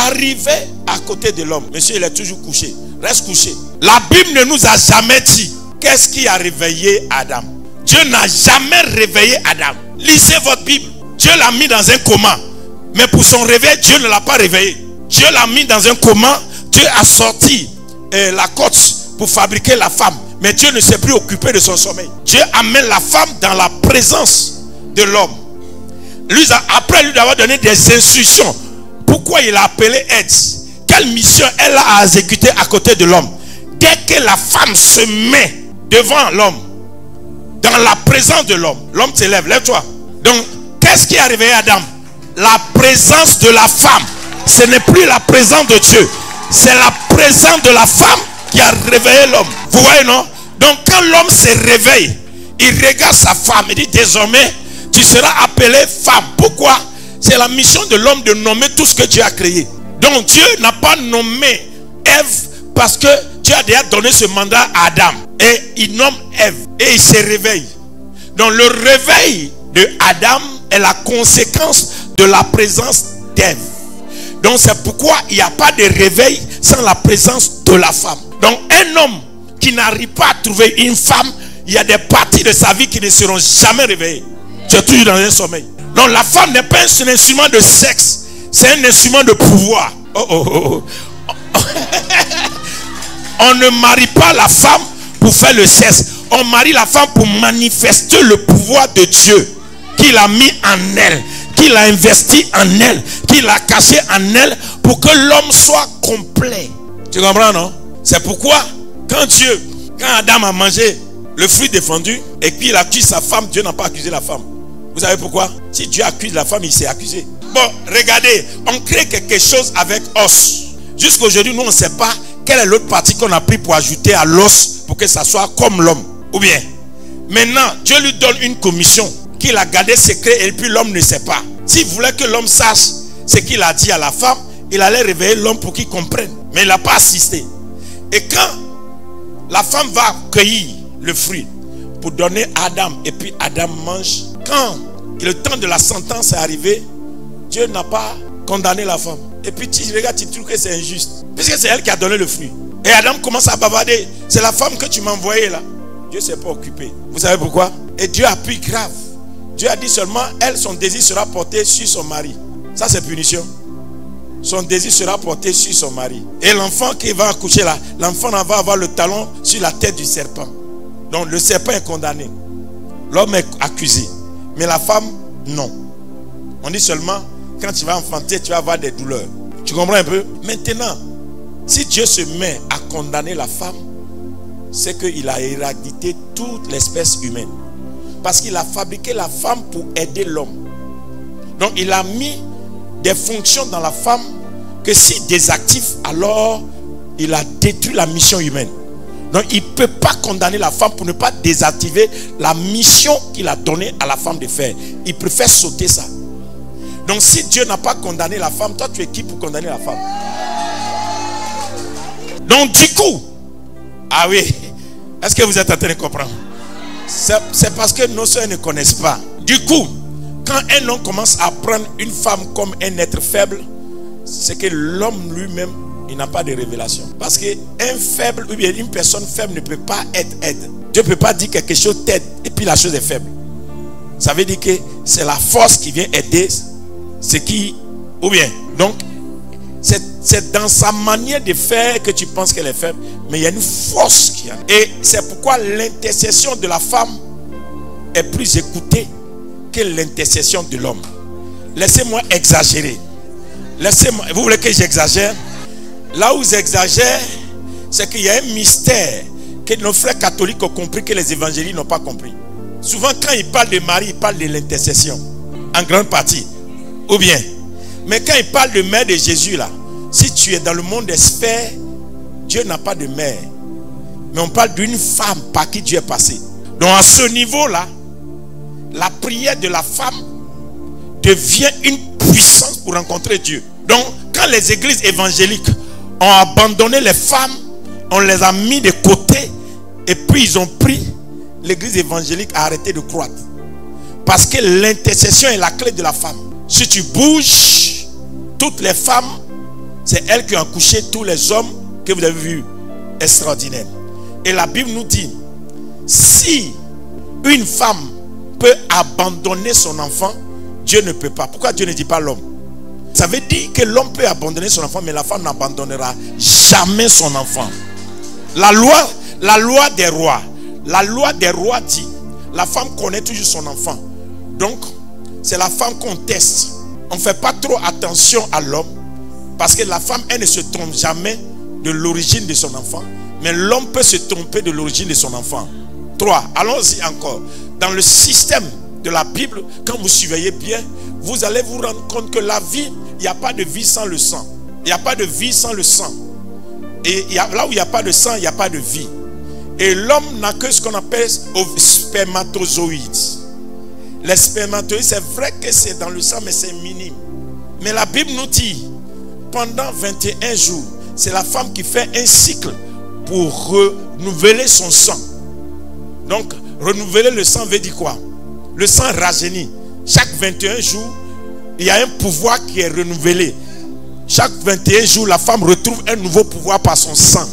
Arrivé à côté de l'homme. Monsieur, il est toujours couché. Reste couché. La Bible ne nous a jamais dit qu'est-ce qui a réveillé Adam. Dieu n'a jamais réveillé Adam. Lisez votre Bible. Dieu l'a mis dans un coma. Mais pour son réveil, Dieu ne l'a pas réveillé. Dieu l'a mis dans un coma. Dieu a sorti la côte pour fabriquer la femme. Mais Dieu ne s'est plus occupé de son sommeil. Dieu amène la femme dans la présence de l'homme. Après lui d'avoir donné des instructions. Pourquoi il a appelé Ève? Quelle mission elle a exécutée à côté de l'homme? Dès que la femme se met devant l'homme, dans la présence de l'homme, l'homme se lève, lève-toi. Donc, qu'est-ce qui a réveillé Adam? La présence de la femme. Ce n'est plus la présence de Dieu. C'est la présence de la femme qui a réveillé l'homme. Vous voyez, non? Donc, quand l'homme se réveille, il regarde sa femme et dit, désormais, tu seras appelée femme. Pourquoi? C'est la mission de l'homme de nommer tout ce que Dieu a créé. Donc, Dieu n'a pas nommé Ève parce que Dieu a déjà donné ce mandat à Adam. Et il nomme Ève et il se réveille. Donc, le réveil de Adam est la conséquence de la présence d'Ève. Donc c'est pourquoi il n'y a pas de réveil sans la présence de la femme. Donc un homme qui n'arrive pas à trouver une femme, il y a des parties de sa vie qui ne seront jamais réveillées. Tu es toujours dans un sommeil. Donc la femme n'est pas un instrument de sexe, c'est un instrument de pouvoir. On ne marie pas la femme pour faire le sexe. On marie la femme pour manifester le pouvoir de Dieu qu'il a mis en elle, qu'il a investi en elle, qu'il a caché en elle pour que l'homme soit complet. Tu comprends, non? C'est pourquoi quand Adam a mangé le fruit défendu et puis il accuse sa femme, Dieu n'a pas accusé la femme. Vous savez pourquoi? Si Dieu accuse la femme, il s'est accusé. Bon, regardez, on crée quelque chose avec os. Jusqu'à aujourd'hui, nous on ne sait pas quelle est l'autre partie qu'on a pris pour ajouter à l'os pour que ça soit comme l'homme. Ou bien, maintenant, Dieu lui donne une commission qu'il a gardé secret et puis l'homme ne sait pas. S'il voulait que l'homme sache ce qu'il a dit à la femme, il allait réveiller l'homme pour qu'il comprenne. Mais il n'a pas assisté. Et quand la femme va cueillir le fruit pour donner à Adam et puis Adam mange, quand le temps de la sentence est arrivé, Dieu n'a pas condamné la femme. Et puis tu regardes, tu trouves que c'est injuste. Puisque c'est elle qui a donné le fruit. Et Adam commence à bavarder. C'est la femme que tu m'as envoyée là. Dieu ne s'est pas occupé. Vous savez pourquoi? Et Dieu a pris grave. Dieu a dit seulement, elle, son désir sera porté sur son mari. Ça, c'est punition. Son désir sera porté sur son mari. Et l'enfant qui va accoucher là, l'enfant va avoir le talon sur la tête du serpent. Donc, le serpent est condamné. L'homme est accusé. Mais la femme, non. On dit seulement, quand tu vas enfanter, tu vas avoir des douleurs. Tu comprends un peu? Maintenant, si Dieu se met à condamner la femme, c'est qu'il a éradiqué toute l'espèce humaine. Parce qu'il a fabriqué la femme pour aider l'homme. Donc il a mis des fonctions dans la femme que si désactive, alors il a détruit la mission humaine. Donc il ne peut pas condamner la femme pour ne pas désactiver la mission qu'il a donnée à la femme de faire. Il préfère sauter ça. Donc si Dieu n'a pas condamné la femme, toi tu es qui pour condamner la femme? Donc du coup, ah oui, est-ce que vous êtes en train de comprendre? C'est parce que nos soeurs ne connaissent pas. Du coup, quand un homme commence à prendre une femme comme un être faible, c'est que l'homme lui-même, il n'a pas de révélation. Parce qu'un faible ou bien une personne faible ne peut pas être aide. Dieu ne peut pas dire quelque chose t'aide et puis la chose est faible. Ça veut dire que c'est la force qui vient aider ce qui... Ou bien, donc, c'est dans sa manière de faire que tu penses qu'elle est faible. Mais il y a une force qui a. Et c'est pourquoi l'intercession de la femme est plus écoutée que l'intercession de l'homme. Laissez-moi exagérer. Laissez-moi... Vous voulez que j'exagère? Là où j'exagère, c'est qu'il y a un mystère que nos frères catholiques ont compris que les évangélistes n'ont pas compris. Souvent quand ils parlent de Marie, ils parlent de l'intercession. En grande partie. Ou bien. Mais quand ils parlent de mère de Jésus là, si tu es dans le monde des sphères, Dieu n'a pas de mère. Mais on parle d'une femme par qui Dieu est passé. Donc à ce niveau là, la prière de la femme devient une puissance pour rencontrer Dieu. Donc quand les églises évangéliques ont abandonné les femmes, on les a mis de côté et puis ils ont pris, l'église évangélique a arrêté de croître. Parce que l'intercession est la clé de la femme. Si tu bouges, toutes les femmes, c'est elles qui ont accouché tous les hommes que vous avez vus extraordinaires. Et la Bible nous dit, si une femme peut abandonner son enfant, Dieu ne peut pas. Pourquoi Dieu ne dit pas l'homme? Ça veut dire que l'homme peut abandonner son enfant, mais la femme n'abandonnera jamais son enfant. La loi des rois dit, la femme connaît toujours son enfant. Donc, c'est la femme qu'on teste. On ne fait pas trop attention à l'homme, parce que la femme, elle ne se trompe jamais de l'origine de son enfant. Mais l'homme peut se tromper de l'origine de son enfant. 3. Allons-y encore. Dans le système de la Bible, quand vous surveillez bien, vous allez vous rendre compte que la vie, il n'y a pas de vie sans le sang. Il n'y a pas de vie sans le sang. Et là où il n'y a pas de sang, il n'y a pas de vie. Et l'homme n'a que ce qu'on appelle spermatozoïdes. Les spermatozoïdes, c'est vrai que c'est dans le sang, mais c'est minime. Mais la Bible nous dit, pendant 21 jours, c'est la femme qui fait un cycle pour renouveler son sang. Donc, renouveler le sang veut dire quoi? Le sang rajeunit. Chaque 21 jours, il y a un pouvoir qui est renouvelé. Chaque 21 jours, la femme retrouve un nouveau pouvoir par son sang.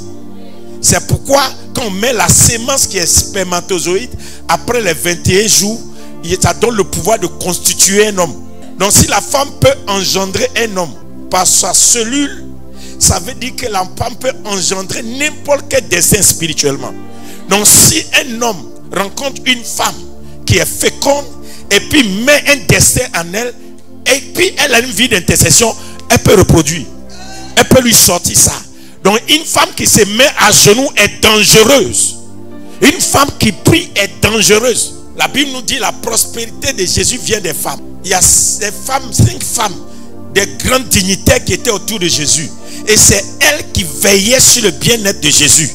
C'est pourquoi, quand on met la sémence qui est spermatozoïde, après les 21 jours, ça donne le pouvoir de constituer un homme. Donc, si la femme peut engendrer un homme par sa cellule, ça veut dire que la femme peut engendrer n'importe quel destin spirituellement. Donc, si un homme rencontre une femme qui est féconde et puis met un destin en elle, et puis elle a une vie d'intercession, elle peut reproduire. Elle peut lui sortir ça. Donc une femme qui se met à genoux est dangereuse. Une femme qui prie est dangereuse. La Bible nous dit la prospérité de Jésus vient des femmes. Il y a des femmes, 5 femmes, des grandes dignitaires qui étaient autour de Jésus. Et c'est elles qui veillaient sur le bien-être de Jésus.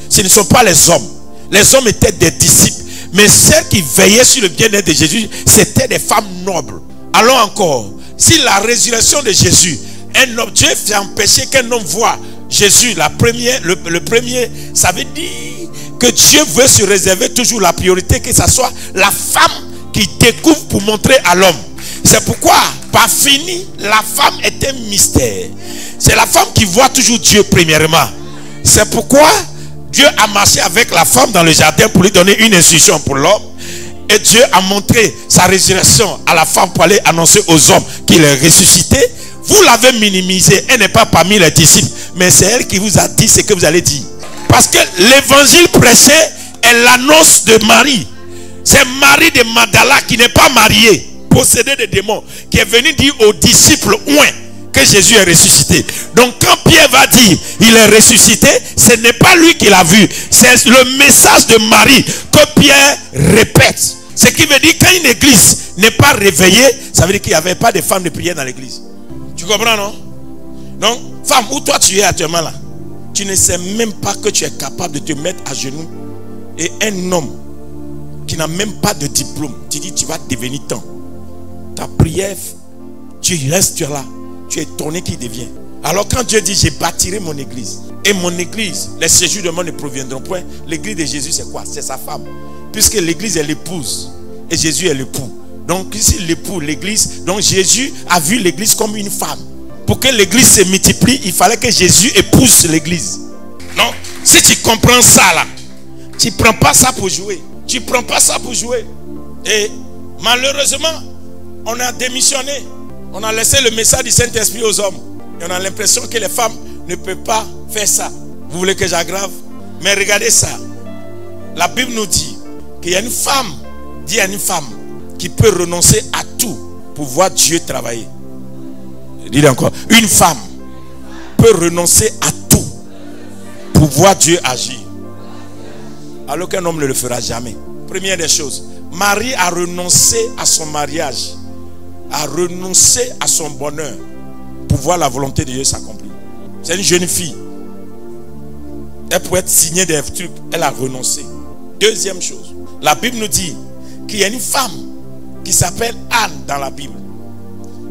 Ce ne sont pas les hommes. Les hommes étaient des disciples. Mais celles qui veillaient sur le bien-être de Jésus, c'était des femmes nobles. Allons encore. Si la résurrection de Jésus, un homme, Dieu fait empêcher qu'un homme voit Jésus, le premier, ça veut dire que Dieu veut se réserver toujours la priorité, que ce soit la femme qui découvre pour montrer à l'homme. C'est pourquoi, par fini, la femme est un mystère. C'est la femme qui voit toujours Dieu premièrement. C'est pourquoi Dieu a marché avec la femme dans le jardin pour lui donner une instruction pour l'homme. Et Dieu a montré sa résurrection à la femme pour aller annoncer aux hommes qu'il est ressuscité. Vous l'avez minimisé. Elle n'est pas parmi les disciples. Mais c'est elle qui vous a dit ce que vous allez dire. Parce que l'évangile prêché est l'annonce de Marie. C'est Marie de Magdala qui n'est pas mariée, possédée de démons, qui est venue dire aux disciples que Jésus est ressuscité. Donc quand Pierre va dire il est ressuscité, ce n'est pas lui qui l'a vu. C'est le message de Marie que Pierre répète. Ce qui veut dire quand une église n'est pas réveillée, ça veut dire qu'il n'y avait pas de femmes de prière dans l'église. Tu comprends, non? Donc, femme, où toi tu es actuellement là, tu ne sais même pas que tu es capable de te mettre à genoux. Et un homme qui n'a même pas de diplôme, tu dis tu vas devenir tant. Ta prière, tu restes là. Tu es étonné qu'il devient. Alors quand Dieu dit j'ai bâtirai mon église, et mon église, les séjours de moi ne proviendront point. L'église de Jésus c'est quoi? C'est sa femme. Puisque l'église est l'épouse et Jésus est l'époux. Donc ici l'époux, l'église, donc Jésus a vu l'église comme une femme. Pour que l'église se multiplie, il fallait que Jésus épouse l'église. Donc si tu comprends ça là, Tu ne prends pas ça pour jouer. Tu ne prends pas ça pour jouer. Et malheureusement, on a démissionné. On a laissé le message du Saint-Esprit aux hommes. Et on a l'impression que les femmes ne peuvent pas faire ça. Vous voulez que j'aggrave? Mais regardez ça. La Bible nous dit qu'il y a une femme, qui peut renoncer à tout pour voir Dieu travailler. Dites encore. Une femme peut renoncer à tout pour voir Dieu agir. Alors qu'un homme ne le fera jamais. Première des choses, Marie a renoncé à son mariage, a renoncé à son bonheur pour voir la volonté de Dieu s'accomplir. C'est une jeune fille. Elle pouvait être signée des trucs, elle a renoncé. Deuxième chose, la Bible nous dit qu'il y a une femme qui s'appelle Anne dans la Bible.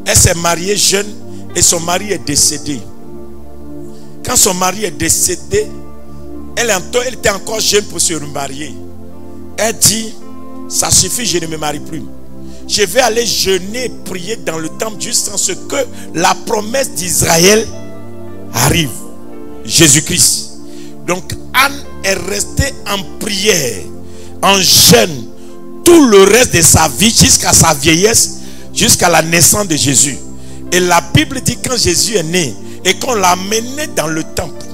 Elle s'est mariée jeune et son mari est décédé. Quand son mari est décédé, elle était encore jeune pour se remarier. Elle dit, ça suffit, je ne me marie plus. Je vais aller jeûner, prier dans le temple jusqu'à ce que la promesse d'Israël arrive. Jésus-Christ. Donc Anne est restée en prière, en jeûne, tout le reste de sa vie jusqu'à sa vieillesse, jusqu'à la naissance de Jésus. Et la Bible dit quand Jésus est né et qu'on l'a mené dans le temple,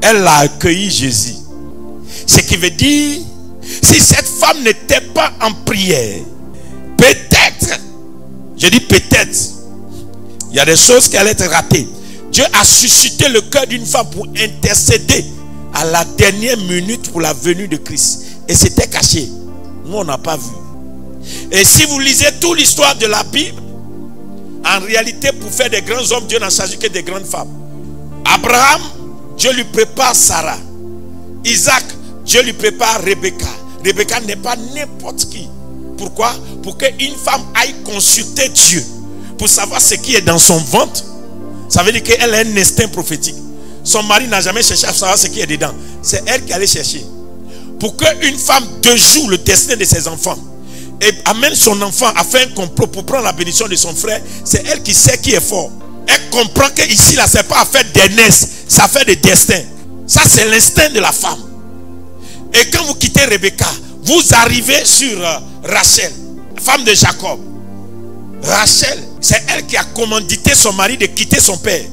elle a accueilli Jésus. Ce qui veut dire, si cette femme n'était pas en prière, peut-être, je dis peut-être, il y a des choses qui allaient être ratées. Dieu a suscité le cœur d'une femme pour intercéder à la dernière minute pour la venue de Christ. Et c'était caché. Nous, on n'a pas vu. Et si vous lisez toute l'histoire de la Bible, en réalité, pour faire des grands hommes, Dieu n'a choisi que des grandes femmes. Abraham, Dieu lui prépare Sarah. Isaac, Dieu lui prépare Rebecca. Rebecca n'est pas n'importe qui. Pourquoi? Pour qu'une femme aille consulter Dieu pour savoir ce qui est dans son ventre. Ça veut dire qu'elle a un instinct prophétique. Son mari n'a jamais cherché à savoir ce qui est dedans. C'est elle qui allait chercher. Pour qu'une femme déjoue le destin de ses enfants et amène son enfant à faire un complot pour prendre la bénédiction de son frère, c'est elle qui sait qui est fort. Elle comprend que ici, là, c'est pas affaire d'aînesse, c'est affaire de destin. Ça, c'est l'instinct de la femme. Et quand vous quittez Rebecca, vous arrivez sur Rachel, femme de Jacob. Rachel, c'est elle qui a commandité son mari de quitter son père.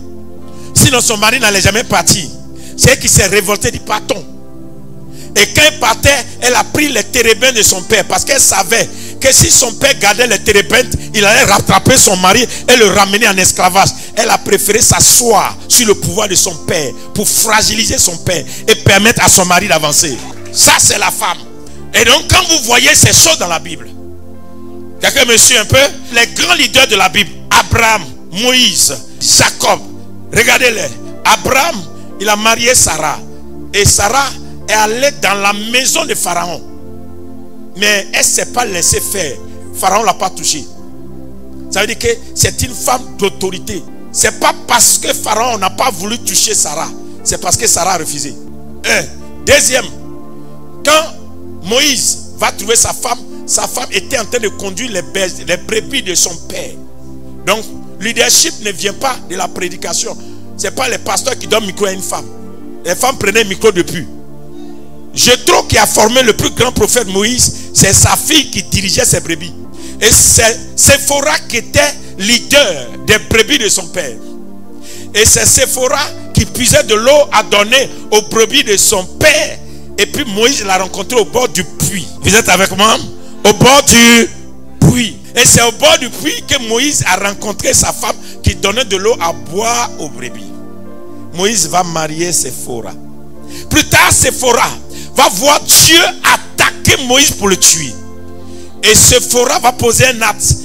Sinon son mari n'allait jamais partir. C'est elle qui s'est révoltée du partons. Et quand elle partait, elle a pris les térébintes de son père. Parce qu'elle savait que si son père gardait les térébintes, il allait rattraper son mari et le ramener en esclavage. Elle a préféré s'asseoir sur le pouvoir de son père pour fragiliser son père et permettre à son mari d'avancer. Ça, c'est la femme. Et donc, quand vous voyez ces choses dans la Bible, quelqu'un me suit un peu? Les grands leaders de la Bible, Abraham, Moïse, Jacob, regardez-les. Abraham, il a marié Sarah. Et Sarah est allée dans la maison de Pharaon. Mais elle ne s'est pas laissée faire. Pharaon ne l'a pas touchée. Ça veut dire que c'est une femme d'autorité. Ce n'est pas parce que Pharaon n'a pas voulu toucher Sarah. C'est parce que Sarah a refusé. Deuxième, quand Moïse va trouver sa femme était en train de conduire les brebis de son père. Donc, leadership ne vient pas de la prédication. Ce n'est pas les pasteurs qui donnent micro à une femme. Les femmes prenaient le micro depuis. Jéthro, qui a formé le plus grand prophète Moïse, c'est sa fille qui dirigeait ses brebis. Et c'est Séphora qui était leader des brebis de son père. Et c'est Séphora qui puisait de l'eau à donner aux brebis de son père. Et puis Moïse l'a rencontré au bord du puits. Vous êtes avec moi? Au bord du puits. Et c'est au bord du puits que Moïse a rencontré sa femme qui donnait de l'eau à boire aux brebis. Moïse va marier Séphora. Plus tard, Séphora va voir Dieu attaquer Moïse pour le tuer. Et Séphora va poser un acte.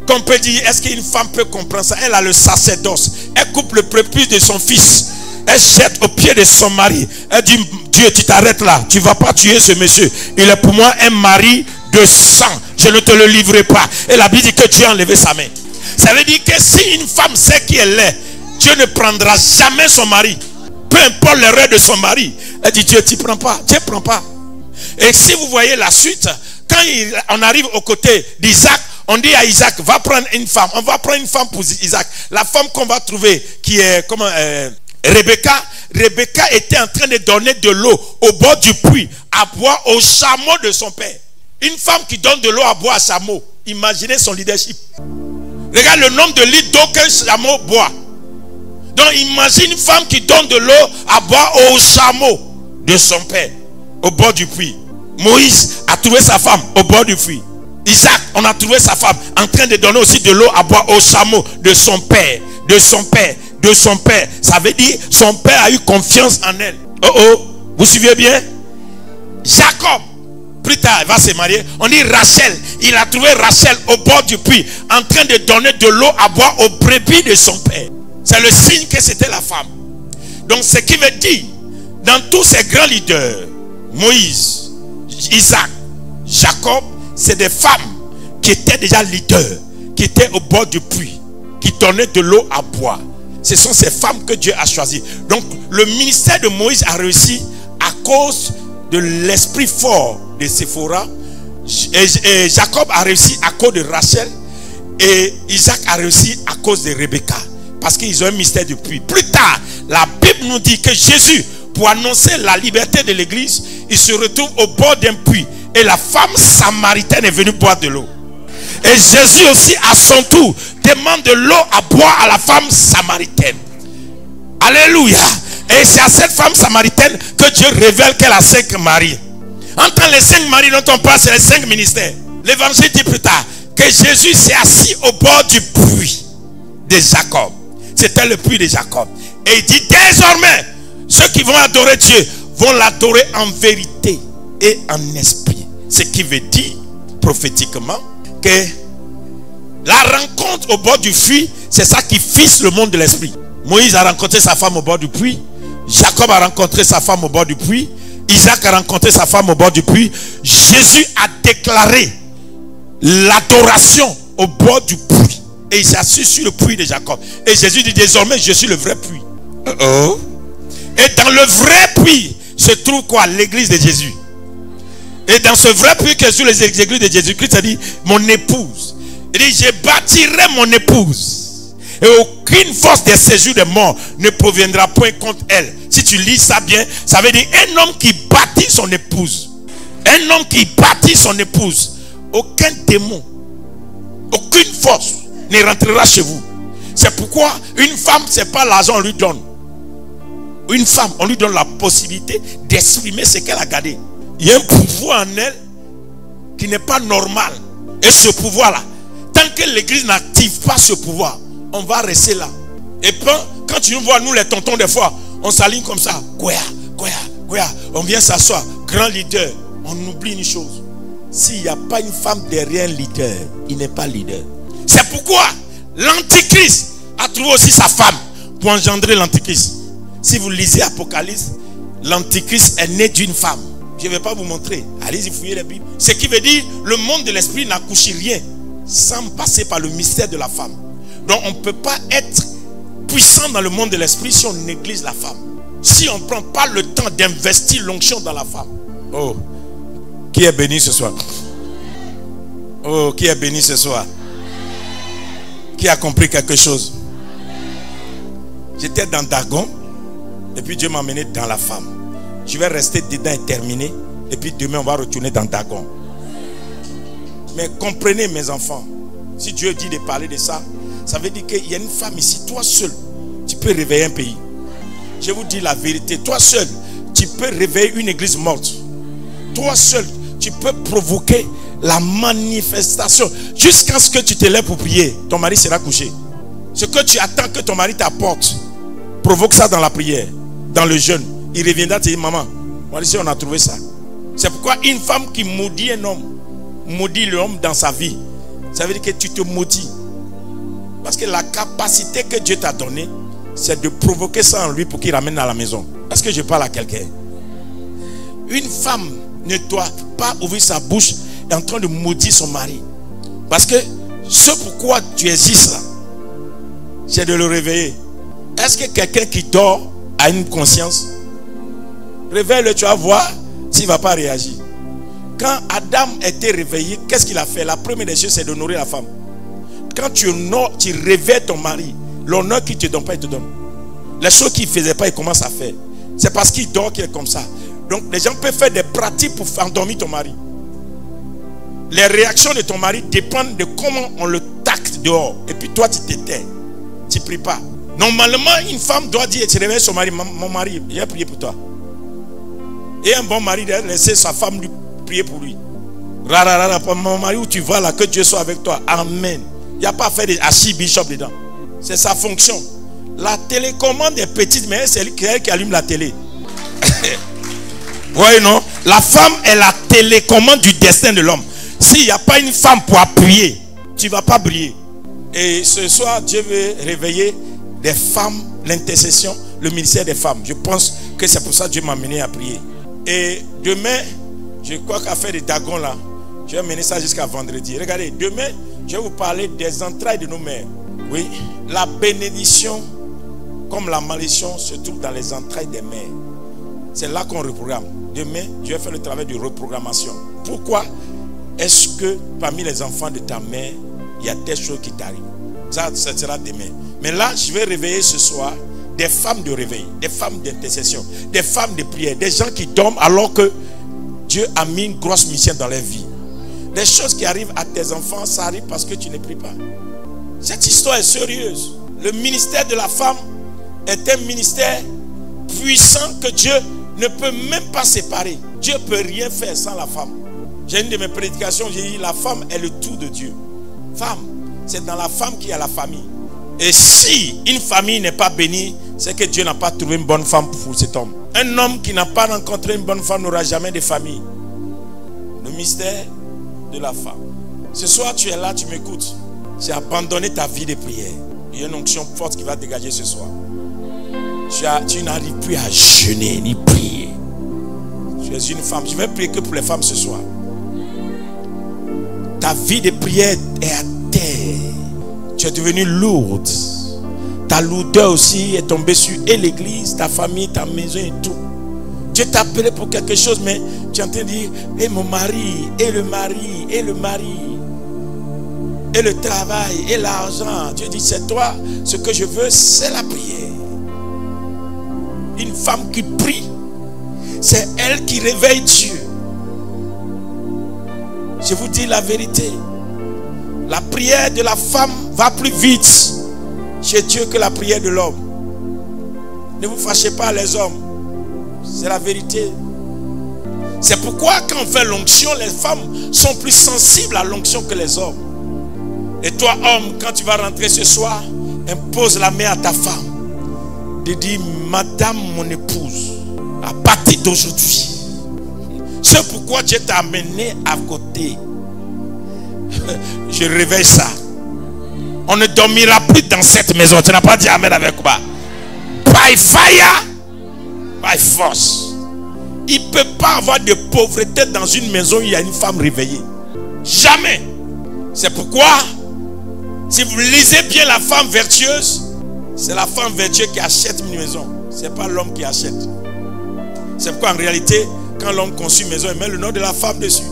Qu'on peut dire, est-ce qu'une femme peut comprendre ça? Elle a le sacerdoce. Elle coupe le prépuce de son fils. Elle jette au pied de son mari. Elle dit, Dieu, tu t'arrêtes là. Tu ne vas pas tuer ce monsieur. Il est pour moi un mari de sang. Je ne te le livrerai pas. Et la Bible dit que Dieu a enlevé sa main. Ça veut dire que si une femme sait qui elle est, Dieu ne prendra jamais son mari. Peu importe l'erreur de son mari. Elle dit, Dieu, tu ne prends pas. Dieu ne prend pas. Et si vous voyez la suite, quand on arrive aux côtés d'Isaac, on dit à Isaac, va prendre une femme. On va prendre une femme pour Isaac. La femme qu'on va trouver, qui est Rebecca était en train de donner de l'eau au bord du puits à boire au chameau de son père. Une femme qui donne de l'eau à boire à chameau. Imaginez son leadership. Regarde le nombre de litres d'eau qu'un chameau boit. Donc imagine une femme qui donne de l'eau à boire au chameau de son père au bord du puits. Moïse a trouvé sa femme au bord du puits. Isaac, on a trouvé sa femme en train de donner aussi de l'eau à boire au chameau de son père. De son père. De son père. Ça veut dire son père a eu confiance en elle. Vous suivez bien? Jacob, plus tard, il va se marier. On dit Rachel. Il a trouvé Rachel au bord du puits en train de donner de l'eau à boire aux brebis de son père. C'est le signe que c'était la femme. Donc ce qui veut dire, dans tous ces grands leaders, Moïse, Isaac, Jacob, c'est des femmes qui étaient déjà leaders, qui étaient au bord du puits, qui donnaient de l'eau à boire. Ce sont ces femmes que Dieu a choisies. Donc le ministère de Moïse a réussi à cause de l'esprit fort de Séphora. Et Jacob a réussi à cause de Rachel. Et Isaac a réussi à cause de Rebecca. Parce qu'ils ont un mystère du puits. Plus tard, la Bible nous dit que Jésus, pour annoncer la liberté de l'église, il se retrouve au bord d'un puits. Et la femme samaritaine est venue boire de l'eau. Et Jésus aussi, à son tour, demande de l'eau à boire à la femme samaritaine. Alléluia. Et c'est à cette femme samaritaine que Dieu révèle qu'elle a 5 maris. Entre les 5 maris dont on parle, c'est les 5 ministères. L'évangile dit plus tard que Jésus s'est assis au bord du puits de Jacob. C'était le puits de Jacob. Et il dit désormais, ceux qui vont adorer Dieu vont l'adorer en vérité et en esprit. Ce qui veut dire prophétiquement que la rencontre au bord du puits, c'est ça qui fixe le monde de l'esprit. Moïse a rencontré sa femme au bord du puits. Jacob a rencontré sa femme au bord du puits. Isaac a rencontré sa femme au bord du puits. Jésus a déclaré l'adoration au bord du puits. Et il s'est assis sur le puits de Jacob. Et Jésus dit désormais je suis le vrai puits. Et dans le vrai puits se trouve quoi? L'église de Jésus. Et dans ce vrai puits que sur les églises de Jésus, Christ a dit mon épouse. Il dit je bâtirai mon épouse. Et aucune force de séjour des morts ne proviendra point contre elle. Si tu lis ça bien, ça veut dire un homme qui bâtit son épouse. Un homme qui bâtit son épouse. Aucun démon, aucune force ne rentrera chez vous. C'est pourquoi une femme, c'est pas l'argent on lui donne. Une femme, on lui donne la possibilité d'exprimer ce qu'elle a gardé. Il y a un pouvoir en elle qui n'est pas normal. Et ce pouvoir-là, tant que l'église n'active pas ce pouvoir, on va rester là. Et puis, quand tu nous vois, nous les tontons, des fois, on s'aligne comme ça. On vient s'asseoir. Grand leader. On oublie une chose. S'il n'y a pas une femme derrière un leader, il n'est pas leader. C'est pourquoi l'antichrist a trouvé aussi sa femme pour engendrer l'antichrist. Si vous lisez Apocalypse, l'antichrist est né d'une femme. Je ne vais pas vous montrer. Allez-y, fouillez la Bible. Ce qui veut dire, le monde de l'esprit n'accouche rien sans passer par le mystère de la femme. Donc on ne peut pas être puissant dans le monde de l'esprit si on néglige la femme. Si on ne prend pas le temps d'investir l'onction dans la femme. Oh, qui est béni ce soir? Oh, qui est béni ce soir? Qui a compris quelque chose? J'étais dans Dagon et puis Dieu m'a amené dans la femme. Je vais rester dedans et terminer. Et puis demain on va retourner dans Dagon. Mais comprenez mes enfants, si Dieu dit de parler de ça, ça veut dire qu'il y a une femme ici, toi seul, tu peux réveiller un pays. Je vous dis la vérité, toi seul, tu peux réveiller une église morte. Toi seul, tu peux provoquer la manifestation. Jusqu'à ce que tu te lèves pour prier, ton mari sera couché. Ce que tu attends que ton mari t'apporte, provoque ça dans la prière, dans le jeûne. Il reviendra te dire, maman, moi ici on a trouvé ça. C'est pourquoi une femme qui maudit un homme, maudit l'homme dans sa vie. Ça veut dire que tu te maudis. Parce que la capacité que Dieu t'a donnée, c'est de provoquer ça en lui pour qu'il ramène à la maison. Est-ce que je parle à quelqu'un? Une femme ne doit pas ouvrir sa bouche et en train de maudire son mari. Parce que ce pourquoi tu existes là, c'est de le réveiller. Est-ce que quelqu'un qui dort a une conscience? Réveille-le, tu vas voir s'il ne va pas réagir. Quand Adam était réveillé, qu'est-ce qu'il a fait? La première des choses, c'est de nourrir la femme. Quand tu réveilles ton mari, l'honneur qu'il ne te donne pas, il te donne. Les choses qu'il ne faisait pas, il commence à faire. C'est parce qu'il dort qu'il est comme ça. Donc les gens peuvent faire des pratiques pour endormir ton mari. Les réactions de ton mari dépendent de comment on le tacte dehors. Et puis toi, tu t'étais. Tu ne pries pas. Normalement, une femme doit dire, tu réveilles son mari, mon mari, j'ai prié pour toi. Et un bon mari doit laisser sa femme lui prier pour lui. Mon mari, où tu vas là, que Dieu soit avec toi. Amen. Il n'y a pas à faire des archibishop dedans. C'est sa fonction. La télécommande est petite, mais c'est elle qui allume la télé. Oui, non? La femme est la télécommande du destin de l'homme. S'il n'y a pas une femme pour appuyer, tu ne vas pas briller. Et ce soir, Dieu veut réveiller des femmes, l'intercession, le ministère des femmes. Je pense que c'est pour ça que Dieu m'a amené à prier. Et demain, je crois qu'à faire des dagons là, je vais mener ça jusqu'à vendredi. Regardez, demain, je vais vous parler des entrailles de nos mères. Oui, la bénédiction comme la malédiction se trouve dans les entrailles des mères. C'est là qu'on reprogramme. Demain, je vais faire le travail de reprogrammation. Pourquoi est-ce que parmi les enfants de ta mère, il y a des choses qui t'arrivent? Ça sera demain. Mais là, je vais réveiller ce soir des femmes de réveil, des femmes d'intercession, des femmes de prière, des gens qui dorment alors que Dieu a mis une grosse mission dans leur vie. Des choses qui arrivent à tes enfants, ça arrive parce que tu ne pries pas. Cette histoire est sérieuse. Le ministère de la femme est un ministère puissant que Dieu ne peut même pas séparer. Dieu ne peut rien faire sans la femme. J'ai une de mes prédications, j'ai dit la femme est le tout de Dieu. Femme, c'est dans la femme qu'il y a la famille. Et si une famille n'est pas bénie, c'est que Dieu n'a pas trouvé une bonne femme pour cet homme. Un homme qui n'a pas rencontré une bonne femme n'aura jamais de famille. Le mystère de la femme. Ce soir, tu es là, tu m'écoutes. Tu as abandonné ta vie de prière. Il y a une onction forte qui va dégager ce soir. Tu n'arrives plus à jeûner ni prier. Tu es une femme. Je vais prier que pour les femmes ce soir. Ta vie de prière est à terre. Tu es devenue lourde. Ta lourdeur aussi est tombée sur et l'église, ta famille, ta maison et tout. Dieu t'a appelé pour quelque chose, mais tu es en train de dire, et mon mari, et le mari, et le mari, et le travail, et l'argent. Dieu dit, c'est toi, ce que je veux, c'est la prière. Une femme qui prie, c'est elle qui réveille Dieu. Je vous dis la vérité. La prière de la femme va plus vite chez Dieu que la prière de l'homme. Ne vous fâchez pas les hommes. C'est la vérité. C'est pourquoi quand on fait l'onction, les femmes sont plus sensibles à l'onction que les hommes. Et toi, homme, quand tu vas rentrer ce soir, impose la main à ta femme. Tu dis, madame mon épouse, à partir d'aujourd'hui, c'est pourquoi Dieu t'a amené à côté. Je réveille ça. On ne dormira plus dans cette maison. Tu n'as pas dit amen avec moi. By fire, by force. Il ne peut pas avoir de pauvreté dans une maison où il y a une femme réveillée. Jamais. C'est pourquoi, si vous lisez bien la femme vertueuse, c'est la femme vertueuse qui achète une maison. Ce n'est pas l'homme qui achète. C'est pourquoi en réalité, quand l'homme conçut une maison, il met le nom de la femme dessus.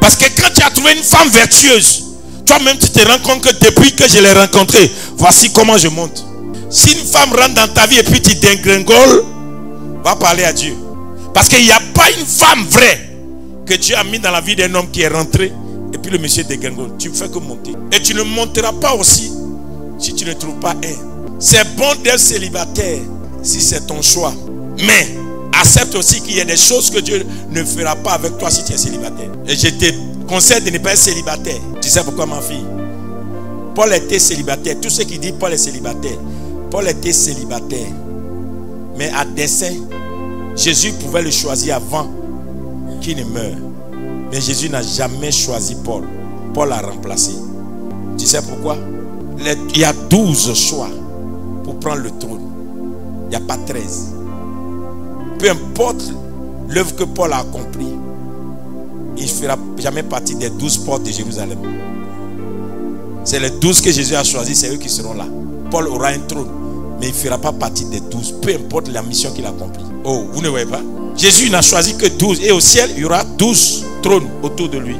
Parce que quand tu as trouvé une femme vertueuse, toi-même tu te rends compte que depuis que je l'ai rencontrée, voici comment je monte. Si une femme rentre dans ta vie et puis tu dégringoles, va parler à Dieu. Parce qu'il n'y a pas une femme vraie que Dieu a mis dans la vie d'un homme qui est rentré et puis le monsieur dégringole. Tu ne fais que monter. Et tu ne monteras pas aussi si tu ne trouves pas un. C'est bon d'être célibataire si c'est ton choix. Mais accepte aussi qu'il y a des choses que Dieu ne fera pas avec toi si tu es célibataire. Et je te conseille de ne pas être célibataire. Tu sais pourquoi, ma fille? Paul était célibataire. Tous ceux qui disent Paul est célibataire, Paul était célibataire. Mais à dessein, Jésus pouvait le choisir avant qu'il ne meure. Mais Jésus n'a jamais choisi Paul. Paul l'a remplacé. Tu sais pourquoi? Il y a 12 choix pour prendre le trône. Il n'y a pas 13. Peu importe l'œuvre que Paul a accomplie, il ne fera jamais partie des 12 portes de Jérusalem. C'est les 12 que Jésus a choisis, c'est eux qui seront là. Paul aura un trône, mais il ne fera pas partie des 12, peu importe la mission qu'il accomplit. Oh, vous ne voyez pas? Jésus n'a choisi que 12, et au ciel, il y aura 12 trônes autour de lui,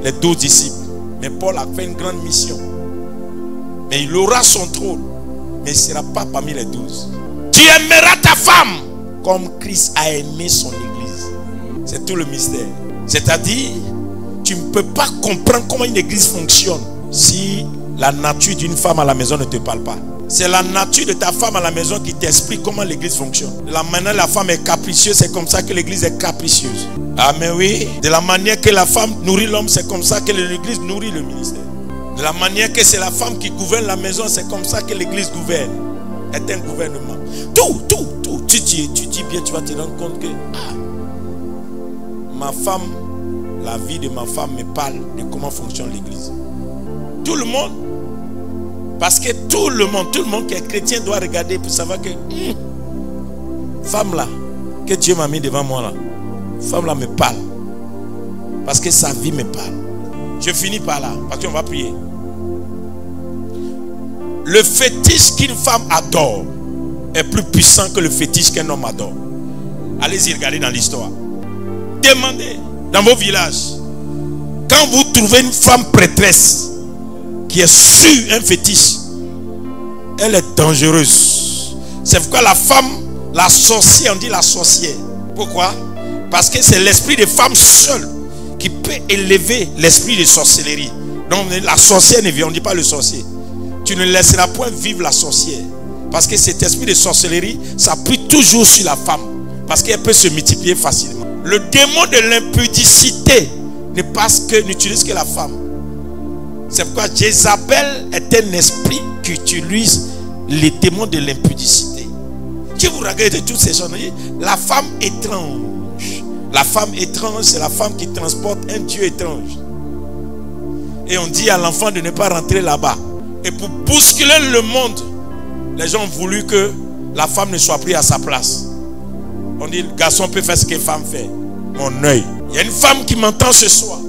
les 12 disciples. Mais Paul a fait une grande mission. Mais il aura son trône, mais il ne sera pas parmi les 12. Tu aimeras ta femme comme Christ a aimé son église. C'est tout le mystère. C'est-à-dire, tu ne peux pas comprendre comment une église fonctionne si la nature d'une femme à la maison ne te parle pas. C'est la nature de ta femme à la maison qui t'explique comment l'église fonctionne. De la manière que la femme est capricieuse, c'est comme ça que l'église est capricieuse. Amen, oui. De la manière que la femme nourrit l'homme, c'est comme ça que l'église nourrit le ministère. De la manière que c'est la femme qui gouverne la maison, c'est comme ça que l'église gouverne. C'est un gouvernement. Tout. Tu dis bien, tu vas te rendre compte que ma femme, la vie de ma femme me parle de comment fonctionne l'église. Tout le monde. Parce que tout le monde qui est chrétien doit regarder pour savoir que femme là, que Dieu m'a mis devant moi là, femme là me parle. Parce que sa vie me parle. Je finis par là, parce qu'on va prier. Le fétiche qu'une femme adore est plus puissant que le fétiche qu'un homme adore. Allez-y, regardez dans l'histoire. Demandez dans vos villages. Quand vous trouvez une femme prêtresse qui est sur un fétiche, elle est dangereuse. C'est pourquoi la femme, la sorcière, on dit la sorcière. Pourquoi? Parce que c'est l'esprit de femme seule qui peut élever l'esprit de sorcellerie. Donc la sorcière ne vient, on ne dit pas le sorcier. Tu ne laisseras point vivre la sorcière. Parce que cet esprit de sorcellerie s'appuie toujours sur la femme. Parce qu'elle peut se multiplier facilement. Le démon de l'impudicité n'utilise que la femme. C'est pourquoi Jézabel est un esprit qui utilise les démons de l'impudicité. Si vous regardez toutes ces choses, la femme étrange. La femme étrange, c'est la femme qui transporte un Dieu étrange. Et on dit à l'enfant de ne pas rentrer là-bas. Et pour bousculer le monde, les gens ont voulu que la femme ne soit plus à sa place. On dit, le garçon peut faire ce que la femme fait. Mon œil. Il y a une femme qui m'entend ce soir.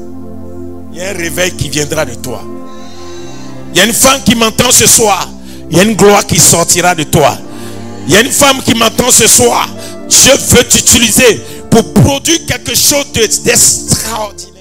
Il y a un réveil qui viendra de toi. Il y a une femme qui m'entend ce soir. Il y a une gloire qui sortira de toi. Il y a une femme qui m'entend ce soir. Dieu veut t'utiliser pour produire quelque chose d'extraordinaire.